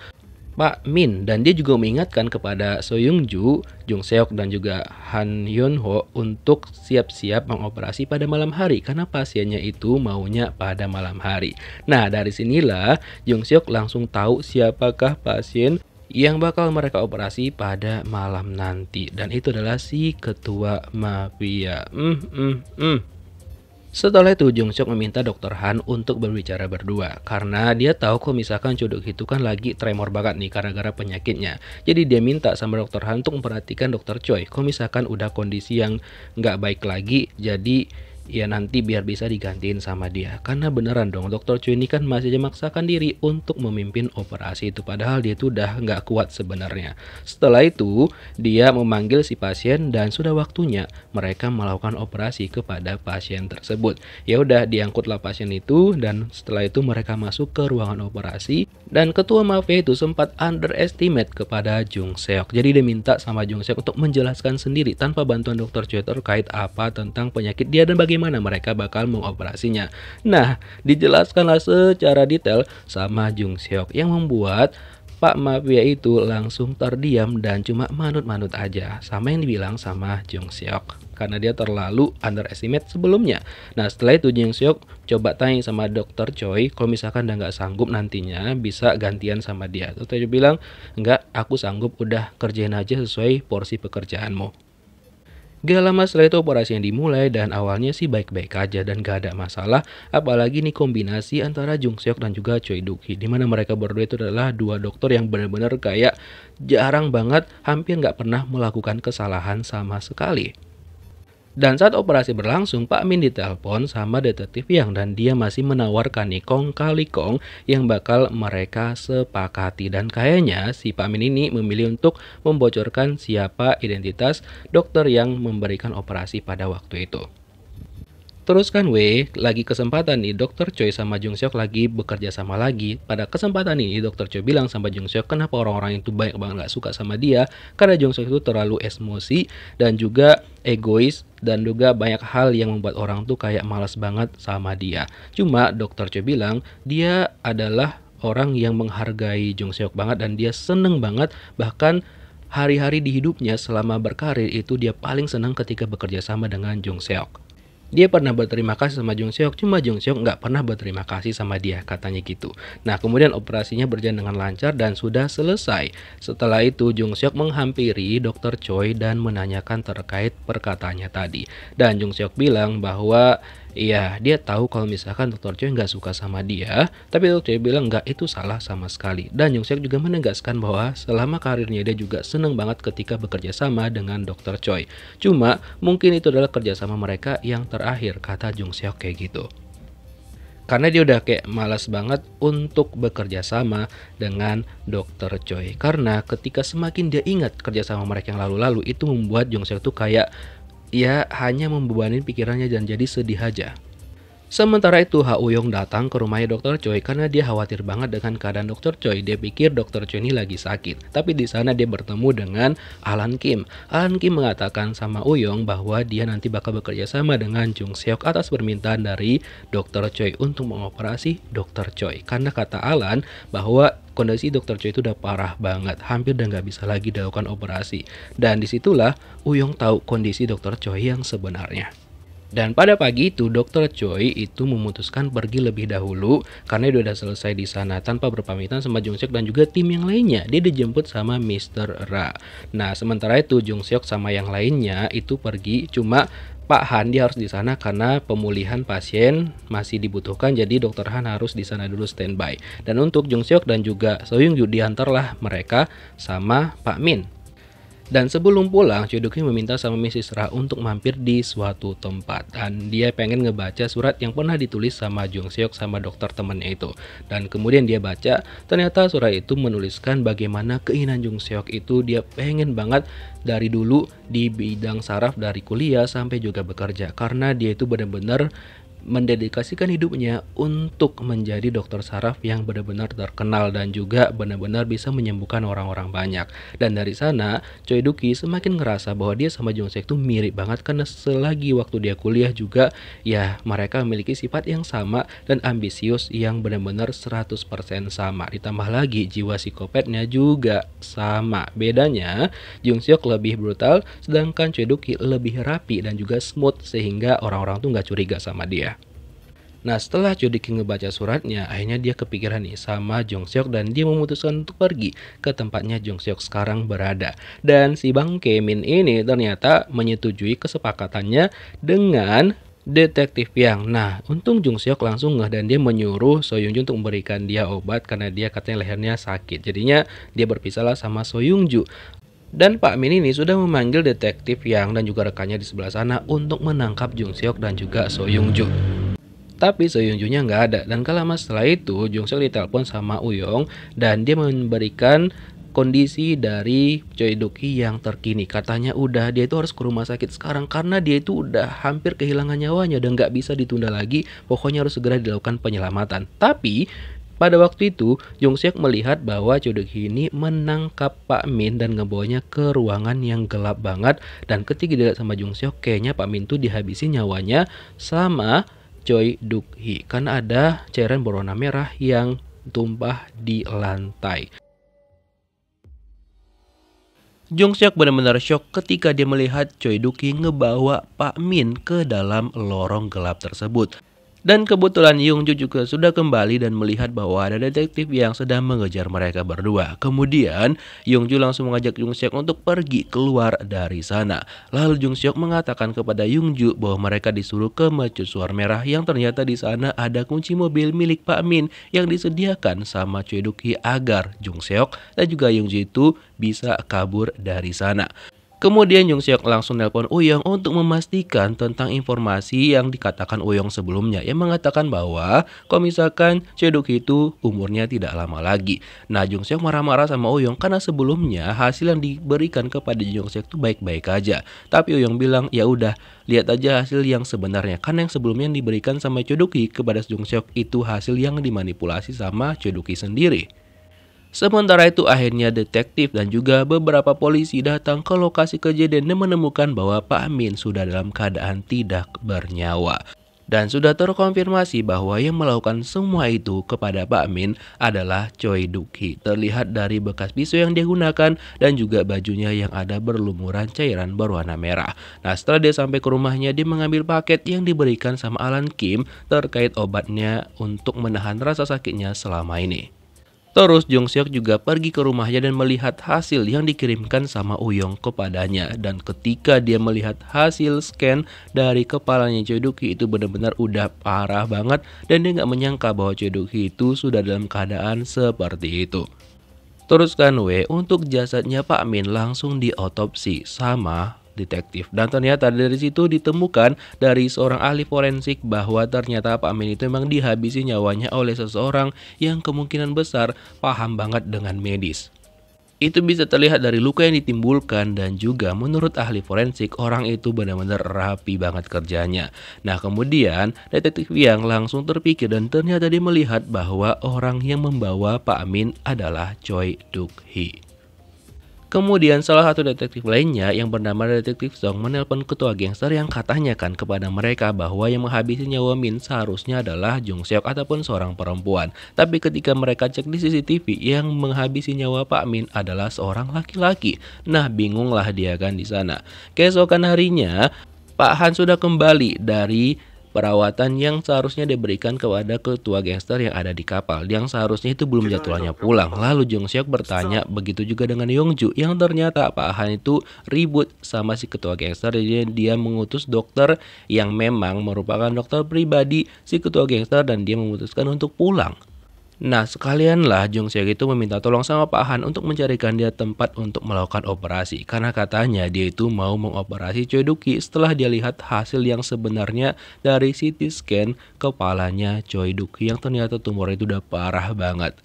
Pak Min, dan dia juga mengingatkan kepada So Young Ju, Jung Seok dan juga Han Hyun Ho untuk siap-siap mengoperasi pada malam hari karena pasiennya itu maunya pada malam hari. Nah dari sinilah Jung Seok langsung tahu siapakah pasien yang bakal mereka operasi pada malam nanti, dan itu adalah si ketua mafia. Setelah itu Jung Seok meminta Dokter Han untuk berbicara berdua karena dia tahu kalau misalkan Choi Duk-hee itu kan lagi tremor banget nih gara-gara penyakitnya. Jadi dia minta sama Dokter Han untuk memperhatikan Dokter Choi kalau misalkan udah kondisi yang nggak baik lagi, jadi ya nanti biar bisa digantiin sama dia. Karena beneran dong Dokter Choi ini kan masih aja memaksakan diri untuk memimpin operasi itu padahal dia tuh udah nggak kuat sebenarnya. Setelah itu dia memanggil si pasien dan sudah waktunya mereka melakukan operasi kepada pasien tersebut. Ya udah diangkutlah pasien itu dan setelah itu mereka masuk ke ruangan operasi dan ketua mafia itu sempat underestimate kepada Jung Seok. Jadi dia minta sama Jung Seok untuk menjelaskan sendiri tanpa bantuan Dokter Choi terkait apa tentang penyakit dia dan bagaimana mereka bakal mengoperasinya. Nah, dijelaskanlah secara detail sama Jung Seok yang membuat Pak Mafia itu langsung terdiam dan cuma manut-manut aja sama yang dibilang sama Jung Seok karena dia terlalu underestimate sebelumnya. Nah setelah itu Jung Seok coba tanya sama Dokter Choi kalau misalkan udah nggak sanggup nantinya bisa gantian sama dia. Dokter Choi bilang enggak, aku sanggup, udah kerjain aja sesuai porsi pekerjaanmu. Gak lama setelah itu operasi yang dimulai dan awalnya sih baik-baik aja dan gak ada masalah, apalagi nih kombinasi antara Jung Seok dan juga Choi Duk-hee dimana mereka berdua itu adalah dua dokter yang benar-benar kayak jarang banget, hampir gak pernah melakukan kesalahan sama sekali. Dan saat operasi berlangsung, Pak Min ditelepon sama detektif Yang dan dia masih menawarkan nih kong kali kong yang bakal mereka sepakati. Dan kayaknya si Pak Min ini memilih untuk membocorkan siapa identitas dokter yang memberikan operasi pada waktu itu. Terus kan lagi kesempatan nih Dokter Choi sama Jung Seok lagi bekerja sama lagi. Pada kesempatan ini Dokter Choi bilang sama Jung Seok kenapa orang-orang itu banyak banget gak suka sama dia. Karena Jung Seok itu terlalu emosi dan juga egois dan juga banyak hal yang membuat orang tuh kayak malas banget sama dia. Cuma Dokter Choi bilang dia adalah orang yang menghargai Jung Seok banget dan dia seneng banget, bahkan hari-hari di hidupnya selama berkarir itu dia paling senang ketika bekerja sama dengan Jung Seok. Dia pernah berterima kasih sama Jung Seok, cuma Jung Seok nggak pernah berterima kasih sama dia, katanya gitu. Nah kemudian operasinya berjalan dengan lancar dan sudah selesai. Setelah itu Jung Seok menghampiri Dokter Choi dan menanyakan terkait perkataannya tadi. Dan Jung Seok bilang bahwa iya dia tahu kalau misalkan Dokter Choi nggak suka sama dia, tapi Dokter Choi bilang nggak, itu salah sama sekali. Dan Jung Seok juga menegaskan bahwa selama karirnya dia juga seneng banget ketika bekerja sama dengan Dokter Choi. Cuma mungkin itu adalah kerjasama mereka yang terakhir, kata Jung Seok kayak gitu. Karena dia udah kayak malas banget untuk bekerja sama dengan Dokter Choi. Karena ketika semakin dia ingat kerjasama mereka yang lalu-lalu, itu membuat Jung Seok tuh kayak ya hanya membebani pikirannya dan jadi sedih aja. Sementara itu, Ha Uyong datang ke rumahnya Dr. Choi karena dia khawatir banget dengan keadaan Dr. Choi. Dia pikir Dr. Choi ini lagi sakit. Tapi di sana dia bertemu dengan Alan Kim. Alan Kim mengatakan sama Uyong bahwa dia nanti bakal bekerja sama dengan Jung Seok atas permintaan dari Dr. Choi untuk mengoperasi Dr. Choi. Karena kata Alan bahwa kondisi Dr. Choi itu udah parah banget, hampir udah nggak bisa lagi dilakukan operasi. Dan disitulah Uyong tahu kondisi Dr. Choi yang sebenarnya. Dan pada pagi itu Dr. Choi itu memutuskan pergi lebih dahulu karena dia udah selesai di sana tanpa berpamitan sama Jung Seok dan juga tim yang lainnya. Dia dijemput sama Mr. Ra. Nah, sementara itu Jung Seok sama yang lainnya itu pergi, cuma Pak Han dia harus di sana karena pemulihan pasien masih dibutuhkan, jadi Dr. Han harus di sana dulu standby. Dan untuk Jung Seok dan juga So Young Ju diantarlah mereka sama Pak Min. Dan sebelum pulang, Choi Duk Hee meminta sama Mrs. Ra untuk mampir di suatu tempat. Dan dia pengen ngebaca surat yang pernah ditulis sama Jung Seok sama dokter temennya itu. Dan kemudian dia baca, ternyata surat itu menuliskan bagaimana keinginan Jung Seok itu dia pengen banget dari dulu di bidang saraf dari kuliah sampai juga bekerja. Karena dia itu benar-benar mendedikasikan hidupnya untuk menjadi dokter saraf yang benar-benar terkenal dan juga benar-benar bisa menyembuhkan orang-orang banyak. Dan dari sana Choi Duk Hee semakin ngerasa bahwa dia sama Jung Seok itu mirip banget karena selagi waktu dia kuliah juga ya mereka memiliki sifat yang sama dan ambisius yang benar-benar 100% sama. Ditambah lagi jiwa psikopatnya juga sama. Bedanya Jung Seok lebih brutal sedangkan Choi Duk Hee lebih rapi dan juga smooth sehingga orang-orang tuh nggak curiga sama dia. Nah, setelah Choi Duk Hee ngebaca suratnya, akhirnya dia kepikiran nih sama Jung Seok dan dia memutuskan untuk pergi ke tempatnya Jung Seok sekarang berada. Dan si Bang Kemin ini ternyata menyetujui kesepakatannya dengan detektif Yang. Nah, untung Jung Seok langsung ngeh dan dia menyuruh So Young Ju untuk memberikan dia obat karena dia katanya lehernya sakit. Jadinya dia berpisahlah sama So Young Ju. Dan Pak Min ini sudah memanggil detektif Yang dan juga rekannya di sebelah sana untuk menangkap Jung Seok dan juga So Young Ju. Tapi So Young Ju-nya nggak ada dan gak lama setelah itu Jung Seok ditelepon sama Uyong dan dia memberikan kondisi dari Choi Duk Hee yang terkini. Katanya udah dia itu harus ke rumah sakit sekarang karena dia itu udah hampir kehilangan nyawanya dan nggak bisa ditunda lagi. Pokoknya harus segera dilakukan penyelamatan. Tapi pada waktu itu Jung Seok melihat bahwa Choi Duk Hee ini menangkap Pak Min dan ngebawanya ke ruangan yang gelap banget. Dan ketika dilihat sama Jung Seok kayaknya Pak Min tuh dihabisi nyawanya sama Choi Duk Hee karena ada cairan berwarna merah yang tumpah di lantai. Jung Seok benar-benar shock ketika dia melihat Choi Duk Hee ngebawa Pak Min ke dalam lorong gelap tersebut. Dan kebetulan Young Ju juga sudah kembali dan melihat bahwa ada detektif yang sedang mengejar mereka berdua. Kemudian Young Ju langsung mengajak Jung Seok untuk pergi keluar dari sana. Lalu Jung Seok mengatakan kepada Young Ju bahwa mereka disuruh ke mercusuar merah yang ternyata di sana ada kunci mobil milik Pak Min yang disediakan sama Choi Duk Hee agar Jung Seok dan juga Young Ju itu bisa kabur dari sana. Kemudian Jung Seok langsung nelpon Uyong untuk memastikan tentang informasi yang dikatakan Uyong sebelumnya yang mengatakan bahwa kalau misalkan Choi Duk Hee itu umurnya tidak lama lagi. Nah, Jung Seok marah-marah sama Uyong karena sebelumnya hasil yang diberikan kepada Jung Seok itu baik-baik aja. Tapi Uyong bilang ya udah lihat aja hasil yang sebenarnya karena yang sebelumnya yang diberikan sama Choi Duk Hee kepada Jung Seok itu hasil yang dimanipulasi sama Choi Duk Hee sendiri. Sementara itu akhirnya detektif dan juga beberapa polisi datang ke lokasi kejadian dan menemukan bahwa Pak Min sudah dalam keadaan tidak bernyawa. Dan sudah terkonfirmasi bahwa yang melakukan semua itu kepada Pak Min adalah Choi Duk Hee. Terlihat dari bekas pisau yang dia gunakan dan juga bajunya yang ada berlumuran cairan berwarna merah. Nah, setelah dia sampai ke rumahnya, dia mengambil paket yang diberikan sama Alan Kim terkait obatnya untuk menahan rasa sakitnya selama ini. Terus Jung Seok juga pergi ke rumahnya dan melihat hasil yang dikirimkan sama Uyong kepadanya. Dan ketika dia melihat hasil scan dari kepalanya Choi Duk Hee itu benar-benar udah parah banget. Dan dia nggak menyangka bahwa Choi Duk Hee itu sudah dalam keadaan seperti itu. Terus kan untuk jasadnya Pak Min langsung diotopsi sama detektif. Dan ternyata dari situ ditemukan dari seorang ahli forensik bahwa ternyata Pak Min itu memang dihabisi nyawanya oleh seseorang yang kemungkinan besar paham banget dengan medis. Itu bisa terlihat dari luka yang ditimbulkan dan juga menurut ahli forensik orang itu benar-benar rapi banget kerjanya. Nah kemudian detektif Yang langsung terpikir dan ternyata dia melihat bahwa orang yang membawa Pak Amin adalah Choi Duk-hee. Kemudian salah satu detektif lainnya yang bernama detektif Song menelpon ketua gangster yang katanya kan kepada mereka bahwa yang menghabisi nyawa Min seharusnya adalah Jung Seok ataupun seorang perempuan. Tapi ketika mereka cek di CCTV yang menghabisi nyawa Pak Min adalah seorang laki-laki. Nah bingunglah dia kan di sana. Keesokan harinya Pak Han sudah kembali dari perawatan yang seharusnya diberikan kepada ketua gangster yang ada di kapal yang seharusnya itu belum jadwalnya pulang. Lalu Jung Seok bertanya, begitu juga dengan Yongju yang ternyata Pak Han itu ribut sama si ketua gangster. Jadi dia mengutus dokter yang memang merupakan dokter pribadi si ketua gangster dan dia memutuskan untuk pulang. Nah sekalianlah Jung Seok itu meminta tolong sama Pak Han untuk mencarikan dia tempat untuk melakukan operasi. Karena katanya dia itu mau mengoperasi Choi Duk-hee setelah dia lihat hasil yang sebenarnya dari CT scan kepalanya Choi Duk-hee yang ternyata tumor itu udah parah banget.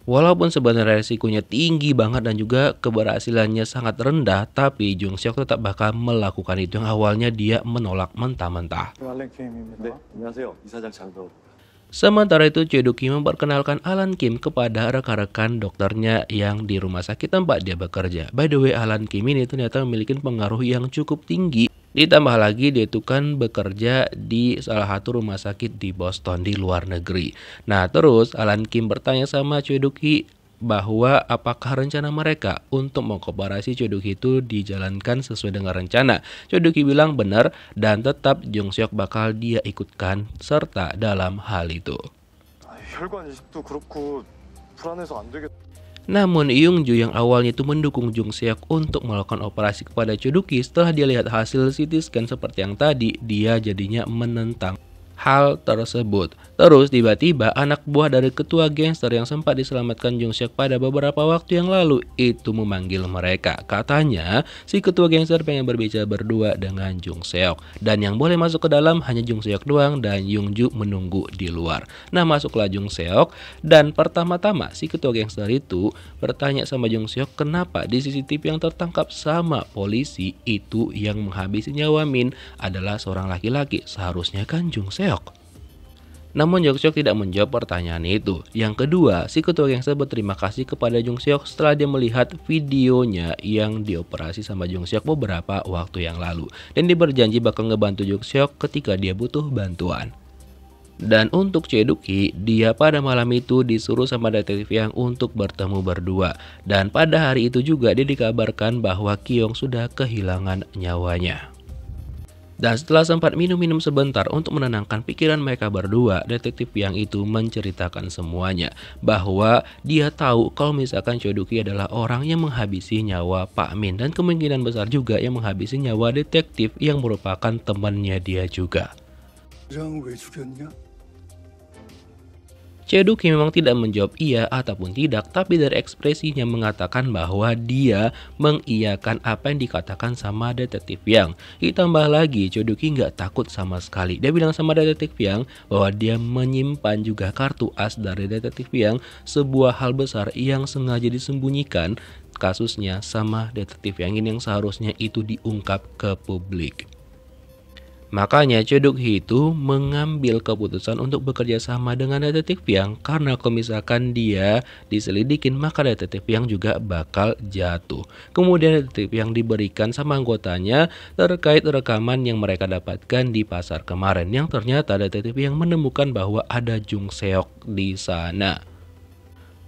Walaupun sebenarnya resikonya tinggi banget dan juga keberhasilannya sangat rendah, tapi Jung Seok tetap bakal melakukan itu yang awalnya dia menolak mentah-mentah. 네, 안녕하세요. 이사장 장도. Sementara itu Choi Duk-hee memperkenalkan Alan Kim kepada rekan-rekan dokternya yang di rumah sakit tempat dia bekerja. By the way, Alan Kim ini ternyata memiliki pengaruh yang cukup tinggi. Ditambah lagi dia itu kan bekerja di salah satu rumah sakit di Boston di luar negeri. Nah terus Alan Kim bertanya sama Choi Duk-hee bahwa apakah rencana mereka untuk mengoperasi Choi Duk-hee itu dijalankan sesuai dengan rencana. Choi Duk-hee bilang benar dan tetap Jung Seok bakal dia ikutkan serta dalam hal itu. 혈관 이식도 그렇고 불안해서 안 되겠. Namun Yongju yang awalnya itu mendukung Jung Seok untuk melakukan operasi kepada Choi Duk-hee setelah dia lihat hasil CT scan seperti yang tadi, dia jadinya menentang hal tersebut. Terus tiba-tiba anak buah dari ketua gangster yang sempat diselamatkan Jung Seok pada beberapa waktu yang lalu itu memanggil mereka. Katanya si ketua gangster pengen berbicara berdua dengan Jung Seok dan yang boleh masuk ke dalam hanya Jung Seok doang dan Yongju menunggu di luar. Nah masuklah Jung Seok dan pertama-tama si ketua gangster itu bertanya sama Jung Seok kenapa di CCTV yang tertangkap sama polisi itu yang menghabisi nyawa Min adalah seorang laki-laki, seharusnya kan Jung Seok. Namun Jung Seok tidak menjawab pertanyaan itu. Yang kedua, si ketua gangster berterima kasih kepada Jung Seok setelah dia melihat videonya yang dioperasi sama Jung Seok beberapa waktu yang lalu. Dan dia berjanji bakal ngebantu Jung Seok ketika dia butuh bantuan. Dan untuk Choi Duk-hee, dia pada malam itu disuruh sama detektif Yang untuk bertemu berdua. Dan pada hari itu juga dia dikabarkan bahwa Kyung sudah kehilangan nyawanya. Dan setelah sempat minum-minum sebentar untuk menenangkan pikiran mereka berdua, detektif Yang itu menceritakan semuanya. Bahwa dia tahu kalau misalkan Choi Duk-hee adalah orang yang menghabisi nyawa Pak Min. Dan kemungkinan besar juga yang menghabisi nyawa detektif yang merupakan temannya dia juga. Choi Duk-hee memang tidak menjawab iya ataupun tidak, tapi dari ekspresinya mengatakan bahwa dia mengiyakan apa yang dikatakan sama detektif Yang. Ditambah lagi Choi Duk-hee nggak takut sama sekali. Dia bilang sama detektif Yang bahwa dia menyimpan juga kartu as dari detektif Yang, sebuah hal besar yang sengaja disembunyikan kasusnya sama detektif Yang ini yang seharusnya itu diungkap ke publik. Makanya Choi Duk-hee itu mengambil keputusan untuk bekerja sama dengan detektif Yang karena kalau misalkan dia diselidikin maka detektif Yang juga bakal jatuh. Kemudian detektif Yang diberikan sama anggotanya terkait rekaman yang mereka dapatkan di pasar kemarin yang ternyata detektif Yang menemukan bahwa ada Jung Seok di sana.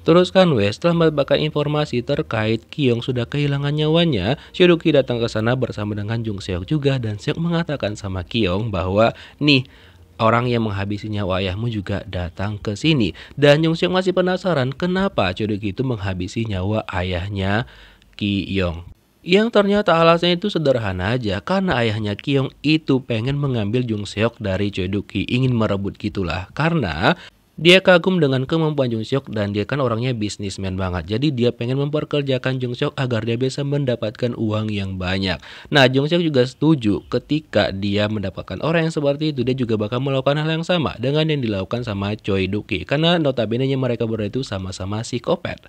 Terus kan setelah mendapatkan informasi terkait Kyung sudah kehilangan nyawanya, Choi Duk-hee datang ke sana bersama dengan Jung Seok juga dan Seok mengatakan sama Kyung bahwa nih orang yang menghabisi nyawa ayahmu juga datang ke sini. Dan Jung Seok masih penasaran kenapa Choi Duk-hee itu menghabisi nyawa ayahnya Kyung. Yang ternyata alasannya itu sederhana aja karena ayahnya Kyung itu pengen mengambil Jung Seok dari Choi Duk-hee, ingin merebut gitulah karena dia kagum dengan kemampuan Jung Seok dan dia kan orangnya bisnismen banget. Jadi dia pengen memperkerjakan Jung Seok agar dia bisa mendapatkan uang yang banyak. Nah Jung Seok juga setuju ketika dia mendapatkan orang yang seperti itu. Dia juga bakal melakukan hal yang sama dengan yang dilakukan sama Choi Duk-hee. Karena notabene mereka berdua itu sama-sama psikopat.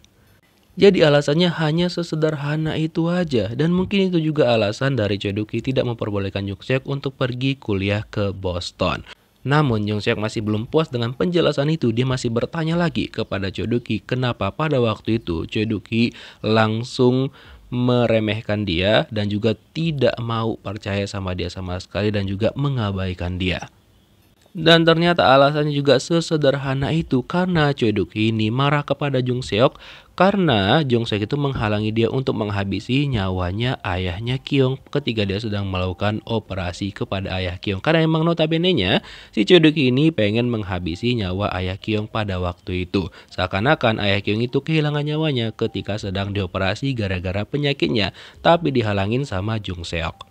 Jadi alasannya hanya sesederhana itu aja, dan mungkin itu juga alasan dari Choi Duk-hee tidak memperbolehkan Jung Seok untuk pergi kuliah ke Boston. Namun Jung Seok masih belum puas dengan penjelasan itu, dia masih bertanya lagi kepada Choi Duk-hee kenapa pada waktu itu Choi Duk-hee langsung meremehkan dia dan juga tidak mau percaya sama dia sama sekali dan juga mengabaikan dia. Dan ternyata alasannya juga sesederhana itu karena Choi Duk-hee ini marah kepada Jung Seok karena Jung Seok itu menghalangi dia untuk menghabisi nyawanya ayahnya Kyung ketika dia sedang melakukan operasi kepada ayah Kyung. Karena emang notabene-nya si Choi Duk-hee ini pengen menghabisi nyawa ayah Kyung pada waktu itu. Seakan-akan ayah Kyung itu kehilangan nyawanya ketika sedang dioperasi gara-gara penyakitnya, tapi dihalangin sama Jung Seok.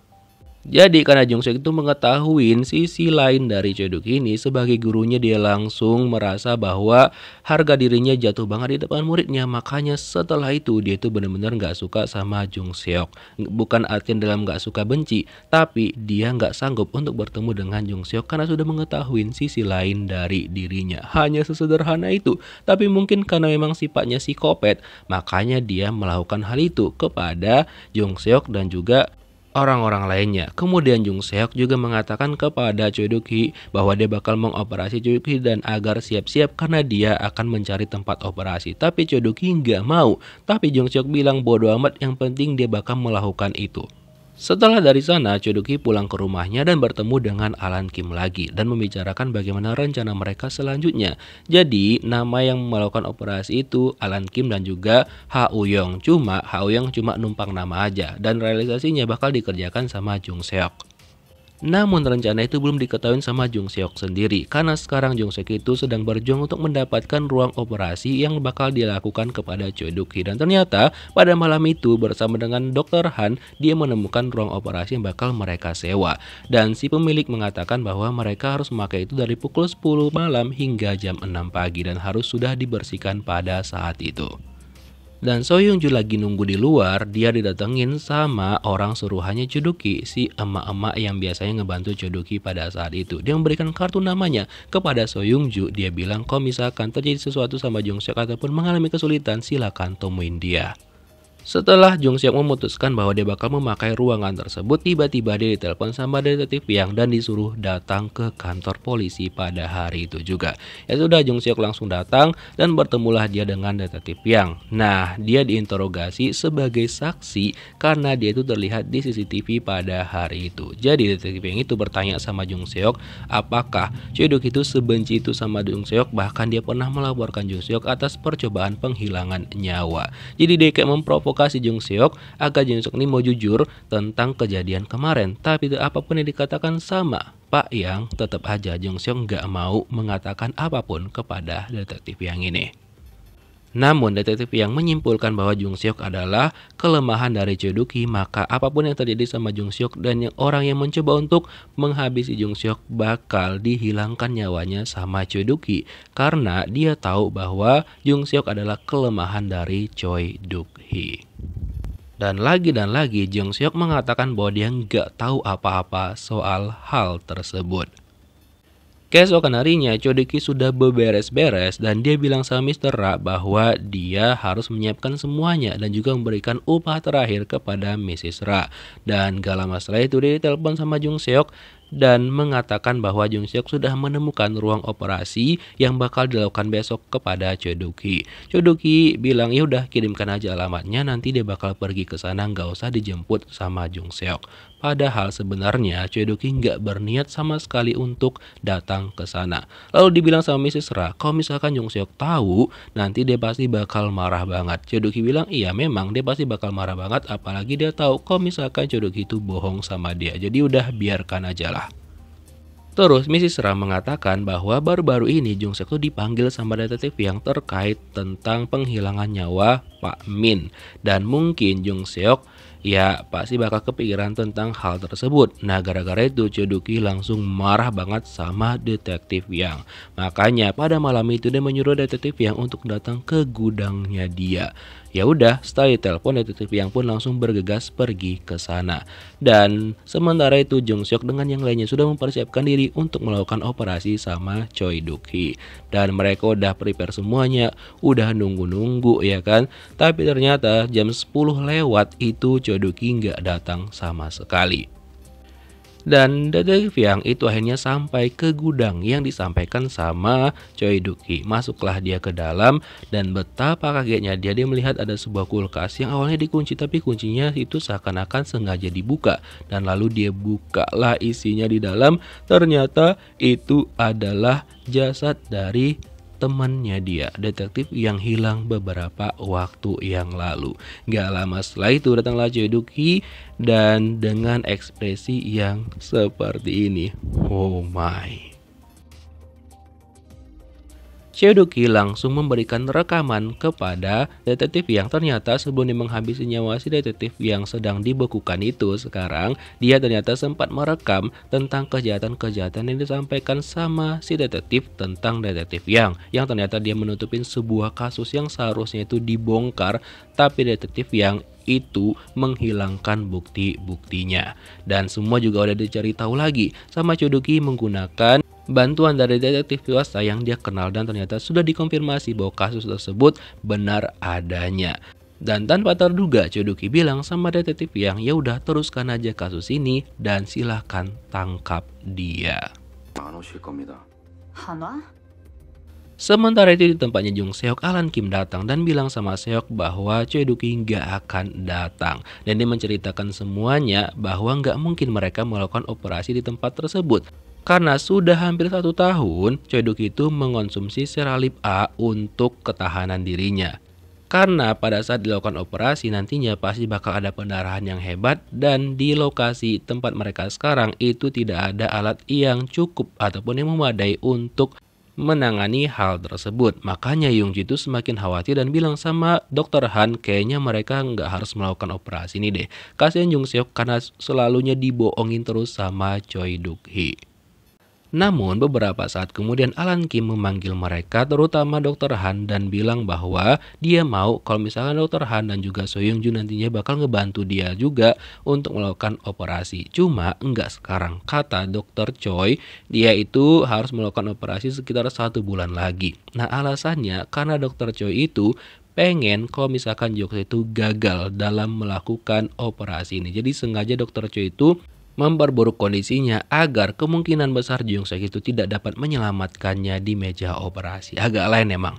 Jadi karena Jung Seok itu mengetahui sisi lain dari Choi Duk-hee ini sebagai gurunya, dia langsung merasa bahwa harga dirinya jatuh banget di depan muridnya. Makanya setelah itu dia itu benar-benar gak suka sama Jung Seok. Bukan artian dalam gak suka benci, tapi dia gak sanggup untuk bertemu dengan Jung Seok karena sudah mengetahui sisi lain dari dirinya. Hanya sesederhana itu. Tapi mungkin karena memang sifatnya psikopat, makanya dia melakukan hal itu kepada Jung Seok dan juga orang-orang lainnya. Kemudian Jung Seok juga mengatakan kepada Choi Duk-hee bahwa dia bakal mengoperasi Choi Duk-hee dan agar siap-siap karena dia akan mencari tempat operasi. Tapi Choi Duk-hee nggak mau. Tapi Jung Seok bilang bodo amat, yang penting dia bakal melakukan itu. Setelah dari sana, Choi Duk-hee pulang ke rumahnya dan bertemu dengan Alan Kim lagi dan membicarakan bagaimana rencana mereka selanjutnya. Jadi, nama yang melakukan operasi itu Alan Kim dan juga Ha Uyong. Ha Uyong cuma numpang nama aja dan realisasinya bakal dikerjakan sama Jung Seok. Namun rencana itu belum diketahui sama Jung Seok sendiri karena sekarang Jung Seok itu sedang berjuang untuk mendapatkan ruang operasi yang bakal dilakukan kepada Choi Duk-hee. Dan ternyata pada malam itu bersama dengan Dr. Han dia menemukan ruang operasi yang bakal mereka sewa. Dan si pemilik mengatakan bahwa mereka harus memakai itu dari pukul 10 malam hingga jam 6 pagi dan harus sudah dibersihkan pada saat itu. Dan So Young Ju lagi nunggu di luar, dia didatengin sama orang suruhannya Choi Duk-hee, si emak-emak yang biasanya ngebantu Choi Duk-hee pada saat itu. Dia memberikan kartu namanya kepada So Young Ju. Dia bilang kalau misalkan terjadi sesuatu sama Jung Seok ataupun mengalami kesulitan, silakan temuin dia. Setelah Jung Seok memutuskan bahwa dia bakal memakai ruangan tersebut, tiba-tiba dia ditelepon sama detektif Yang dan disuruh datang ke kantor polisi pada hari itu juga. Ya sudah, Jung Seok langsung datang dan bertemulah dia dengan detektif Yang. Nah, dia diinterogasi sebagai saksi karena dia itu terlihat di CCTV pada hari itu. Jadi detektif Yang itu bertanya sama Jung Seok, apakah Choi Duk-hee itu sebenci itu sama Jung Seok, bahkan dia pernah melaporkan Jung Seok atas percobaan penghilangan nyawa. Jadi dia kayak memprovokasi Jung Seok agar Jung Seok ini mau jujur tentang kejadian kemarin. Tapi apapun yang dikatakan sama Pak Yang, tetap aja Jung Seok nggak mau mengatakan apapun kepada detektif Yang ini. Namun detektif Yang menyimpulkan bahwa Jung Seok adalah kelemahan dari Choi Duk-hee, maka apapun yang terjadi sama Jung Seok dan yang orang yang mencoba untuk menghabisi Jung Seok bakal dihilangkan nyawanya sama Choi Duk-hee karena dia tahu bahwa Jung Seok adalah kelemahan dari Choi Duk-hee. Dan lagi Jung Seok mengatakan bahwa dia nggak tahu apa-apa soal hal tersebut. Keesokan harinya, Choi Duk-hee sudah beberes-beres dan dia bilang sama Mr. Ra bahwa dia harus menyiapkan semuanya dan juga memberikan upah terakhir kepada Mrs. Ra. Dan gak lama setelah itu dia ditelepon sama Jung Seok dan mengatakan bahwa Jung Seok sudah menemukan ruang operasi yang bakal dilakukan besok kepada Choi Duk-hee. Choi Duk-hee bilang ya udah kirimkan aja alamatnya, nanti dia bakal pergi ke sana, nggak usah dijemput sama Jung Seok. Padahal sebenarnya Choi Duk-hee nggak berniat sama sekali untuk datang ke sana. Lalu dibilang sama Mrs. Ra, kalau misalkan Jung Seok tahu, nanti dia pasti bakal marah banget. Choi Duk-hee bilang iya memang dia pasti bakal marah banget, apalagi dia tahu kalau misalkan Choi Duk-hee itu bohong sama dia. Jadi udah biarkan aja lah. Terus Mrs. Ra mengatakan bahwa baru-baru ini Jung Seok tuh dipanggil sama detektif yang terkait tentang penghilangan nyawa Pak Min. Dan mungkin Jung Seok ya pasti bakal kepikiran tentang hal tersebut. Nah gara-gara itu Choi Duk-hee langsung marah banget sama detektif Yang. Makanya pada malam itu dia menyuruh detektif Yang untuk datang ke gudangnya dia. Ya udah, setelah ditelepon, detektif yang pun langsung bergegas pergi ke sana. Dan sementara itu Jung Seok dengan yang lainnya sudah mempersiapkan diri untuk melakukan operasi sama Choi Duk-hee. Dan mereka udah prepare semuanya, udah nunggu-nunggu ya kan. Tapi ternyata jam 10 lewat itu Choi Duk-hee nggak datang sama sekali. Dan detektif yang itu akhirnya sampai ke gudang yang disampaikan sama Choi Duk-hee. Masuklah dia ke dalam dan betapa kagetnya dia melihat ada sebuah kulkas yang awalnya dikunci tapi kuncinya itu seakan-akan sengaja dibuka. Dan lalu dia bukalah isinya di dalam, ternyata itu adalah jasad dari temannya dia, detektif yang hilang beberapa waktu yang lalu. Gak lama setelah itu datanglah Choi Duk-hee dan dengan ekspresi yang seperti ini. Oh my. Choi Duk-hee langsung memberikan rekaman kepada detektif yang ternyata sebelum dia menghabisi nyawa si detektif yang sedang dibekukan itu, sekarang dia ternyata sempat merekam tentang kejahatan-kejahatan yang disampaikan sama si detektif tentang detektif yang ternyata dia menutupin sebuah kasus yang seharusnya itu dibongkar, tapi detektif yang itu menghilangkan bukti-buktinya. Dan semua juga udah dicari tahu lagi sama Choi Duk-hee menggunakan bantuan dari detektif swasta yang dia kenal, dan ternyata sudah dikonfirmasi bahwa kasus tersebut benar adanya. Dan tanpa terduga Choi Duk-hee bilang sama detektif yang ya udah teruskan aja kasus ini dan silahkan tangkap dia. 안 오실 겁니다. 한화? Sementara itu di tempatnya Jung Seok, Alan Kim datang dan bilang sama Seok bahwa Choi Duk-hee nggak akan datang. Dan dia menceritakan semuanya bahwa nggak mungkin mereka melakukan operasi di tempat tersebut. Karena sudah hampir 1 tahun, Choi Duk-hee itu mengonsumsi Seralip A untuk ketahanan dirinya. Karena pada saat dilakukan operasi nantinya pasti bakal ada pendarahan yang hebat, dan di lokasi tempat mereka sekarang itu tidak ada alat yang cukup ataupun yang memadai untuk menangani hal tersebut. Makanya Young-ji itu semakin khawatir dan bilang sama Dr. Han, kayaknya mereka nggak harus melakukan operasi ini deh. Kasihan Jung Seok karena selalunya dibohongin terus sama Choi Duk-hee. Namun beberapa saat kemudian Alan Kim memanggil mereka, terutama Dr. Han, dan bilang bahwa dia mau kalau misalkan Dr. Han dan juga So Young Jun nantinya bakal ngebantu dia juga untuk melakukan operasi. Cuma enggak sekarang, kata Dr. Choi, dia itu harus melakukan operasi sekitar 1 bulan lagi. Nah alasannya karena Dr. Choi itu pengen kalau misalkan Jokse itu gagal dalam melakukan operasi ini. Jadi sengaja Dr. Choi itu memperburuk kondisinya agar kemungkinan besar Jung Seok itu tidak dapat menyelamatkannya di meja operasi. Agak lain emang.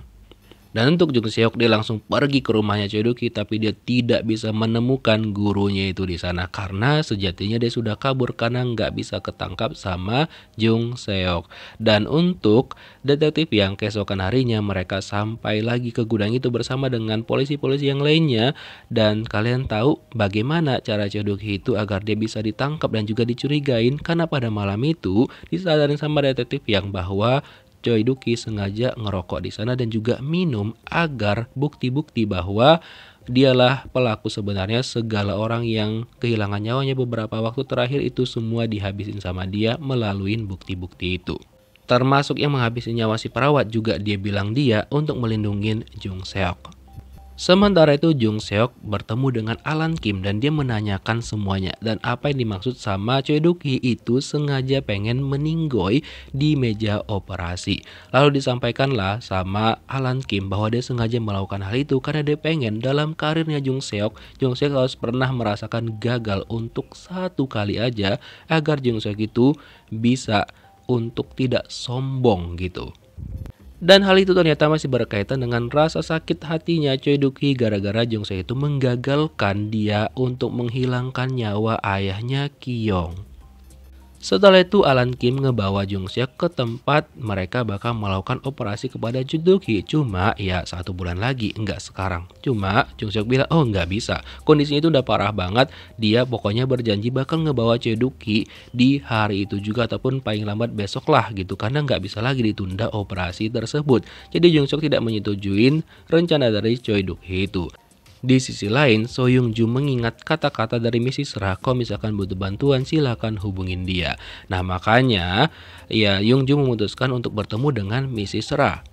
Dan untuk Jung Seok dia langsung pergi ke rumahnya Choi Duk-hee, tapi dia tidak bisa menemukan gurunya itu di sana karena sejatinya dia sudah kabur karena nggak bisa ketangkap sama Jung Seok. Dan untuk detektif yang keesokan harinya mereka sampai lagi ke gudang itu bersama dengan polisi-polisi yang lainnya, dan kalian tahu bagaimana cara Choi Duk-hee itu agar dia bisa ditangkap dan juga dicurigain, karena pada malam itu disadarin sama detektif yang bahwa Choi Duk-hee sengaja ngerokok di sana dan juga minum agar bukti-bukti bahwa dialah pelaku sebenarnya. Segala orang yang kehilangan nyawanya beberapa waktu terakhir itu semua dihabisin sama dia melalui bukti-bukti itu. Termasuk yang menghabisi nyawa si perawat juga dia bilang dia untuk melindungi Jung Seok. Sementara itu Jung Seok bertemu dengan Alan Kim dan dia menanyakan semuanya, dan apa yang dimaksud sama Choi Duk-hee itu sengaja pengen meninggoy di meja operasi. Lalu disampaikanlah sama Alan Kim bahwa dia sengaja melakukan hal itu karena dia pengen dalam karirnya Jung Seok harus pernah merasakan gagal untuk 1 kali aja agar Jung Seok itu bisa untuk tidak sombong gitu. Dan hal itu ternyata masih berkaitan dengan rasa sakit hatinya Choi Duk-hee gara-gara Jung Seok itu menggagalkan dia untuk menghilangkan nyawa ayahnya Kyong. Setelah itu Alan Kim ngebawa Jung Seok ke tempat mereka bakal melakukan operasi kepada Choi Duk-hee. Cuma ya 1 bulan lagi, enggak sekarang. Cuma Jung Seok bilang oh nggak bisa, kondisinya itu udah parah banget. Dia pokoknya berjanji bakal ngebawa Choi Duk-hee di hari itu juga ataupun paling lambat besok lah gitu, karena nggak bisa lagi ditunda operasi tersebut. Jadi Jung Seok tidak menyetujuin rencana dari Choi Duk-hee itu. Di sisi lain, So Young Ju mengingat kata-kata dari Mrs. Ra, kalau misalkan butuh bantuan silakan hubungin dia. Nah makanya ya Young Ju memutuskan untuk bertemu dengan Mrs. Ra.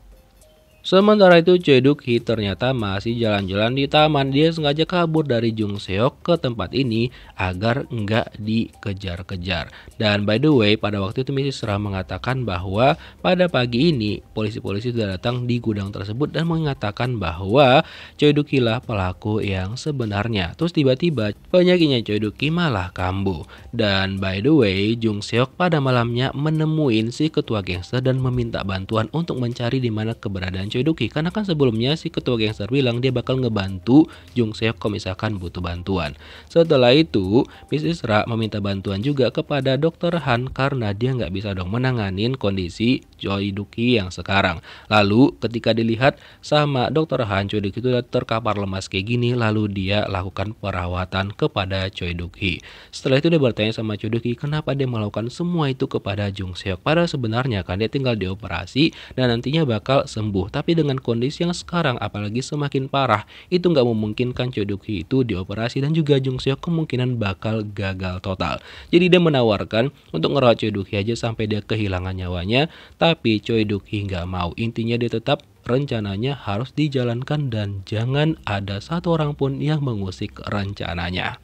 Sementara itu Choi Duk-hee ternyata masih jalan-jalan di taman. Dia sengaja kabur dari Jung Seok ke tempat ini agar nggak dikejar-kejar. Dan by the way, pada waktu itu Mrs. Ra mengatakan bahwa pada pagi ini polisi-polisi sudah datang di gudang tersebut dan mengatakan bahwa Choi Duk-hee lah pelaku yang sebenarnya. Terus tiba-tiba penyakitnya Choi Duk-hee malah kambuh. Dan by the way, Jung Seok pada malamnya menemuin si ketua gangster dan meminta bantuan untuk mencari di mana keberadaan Choi Duk-hee, karena kan sebelumnya si ketua gangster bilang dia bakal ngebantu Jung Seok kalau misalkan butuh bantuan. Setelah itu, Mrs. Ra meminta bantuan juga kepada Dr. Han karena dia nggak bisa dong menanganin kondisi Choi Duk-hee yang sekarang. Lalu ketika dilihat sama Dr. Han, Choi Duk-hee itu udah terkapar lemas kayak gini, lalu dia lakukan perawatan kepada Choi Duk-hee. Setelah itu dia bertanya sama Choi Duk-hee kenapa dia melakukan semua itu kepada Jung Seok. Padahal sebenarnya kan dia tinggal dioperasi dan nantinya bakal sembuh. Tapi dengan kondisi yang sekarang apalagi semakin parah, itu nggak memungkinkan Choi Duk-hee itu dioperasi dan juga Jung Seok kemungkinan bakal gagal total. Jadi dia menawarkan untuk ngerawat Choi Duk-hee aja sampai dia kehilangan nyawanya, tapi Choi Duk-hee nggak mau. Intinya dia tetap rencananya harus dijalankan dan jangan ada satu orang pun yang mengusik rencananya.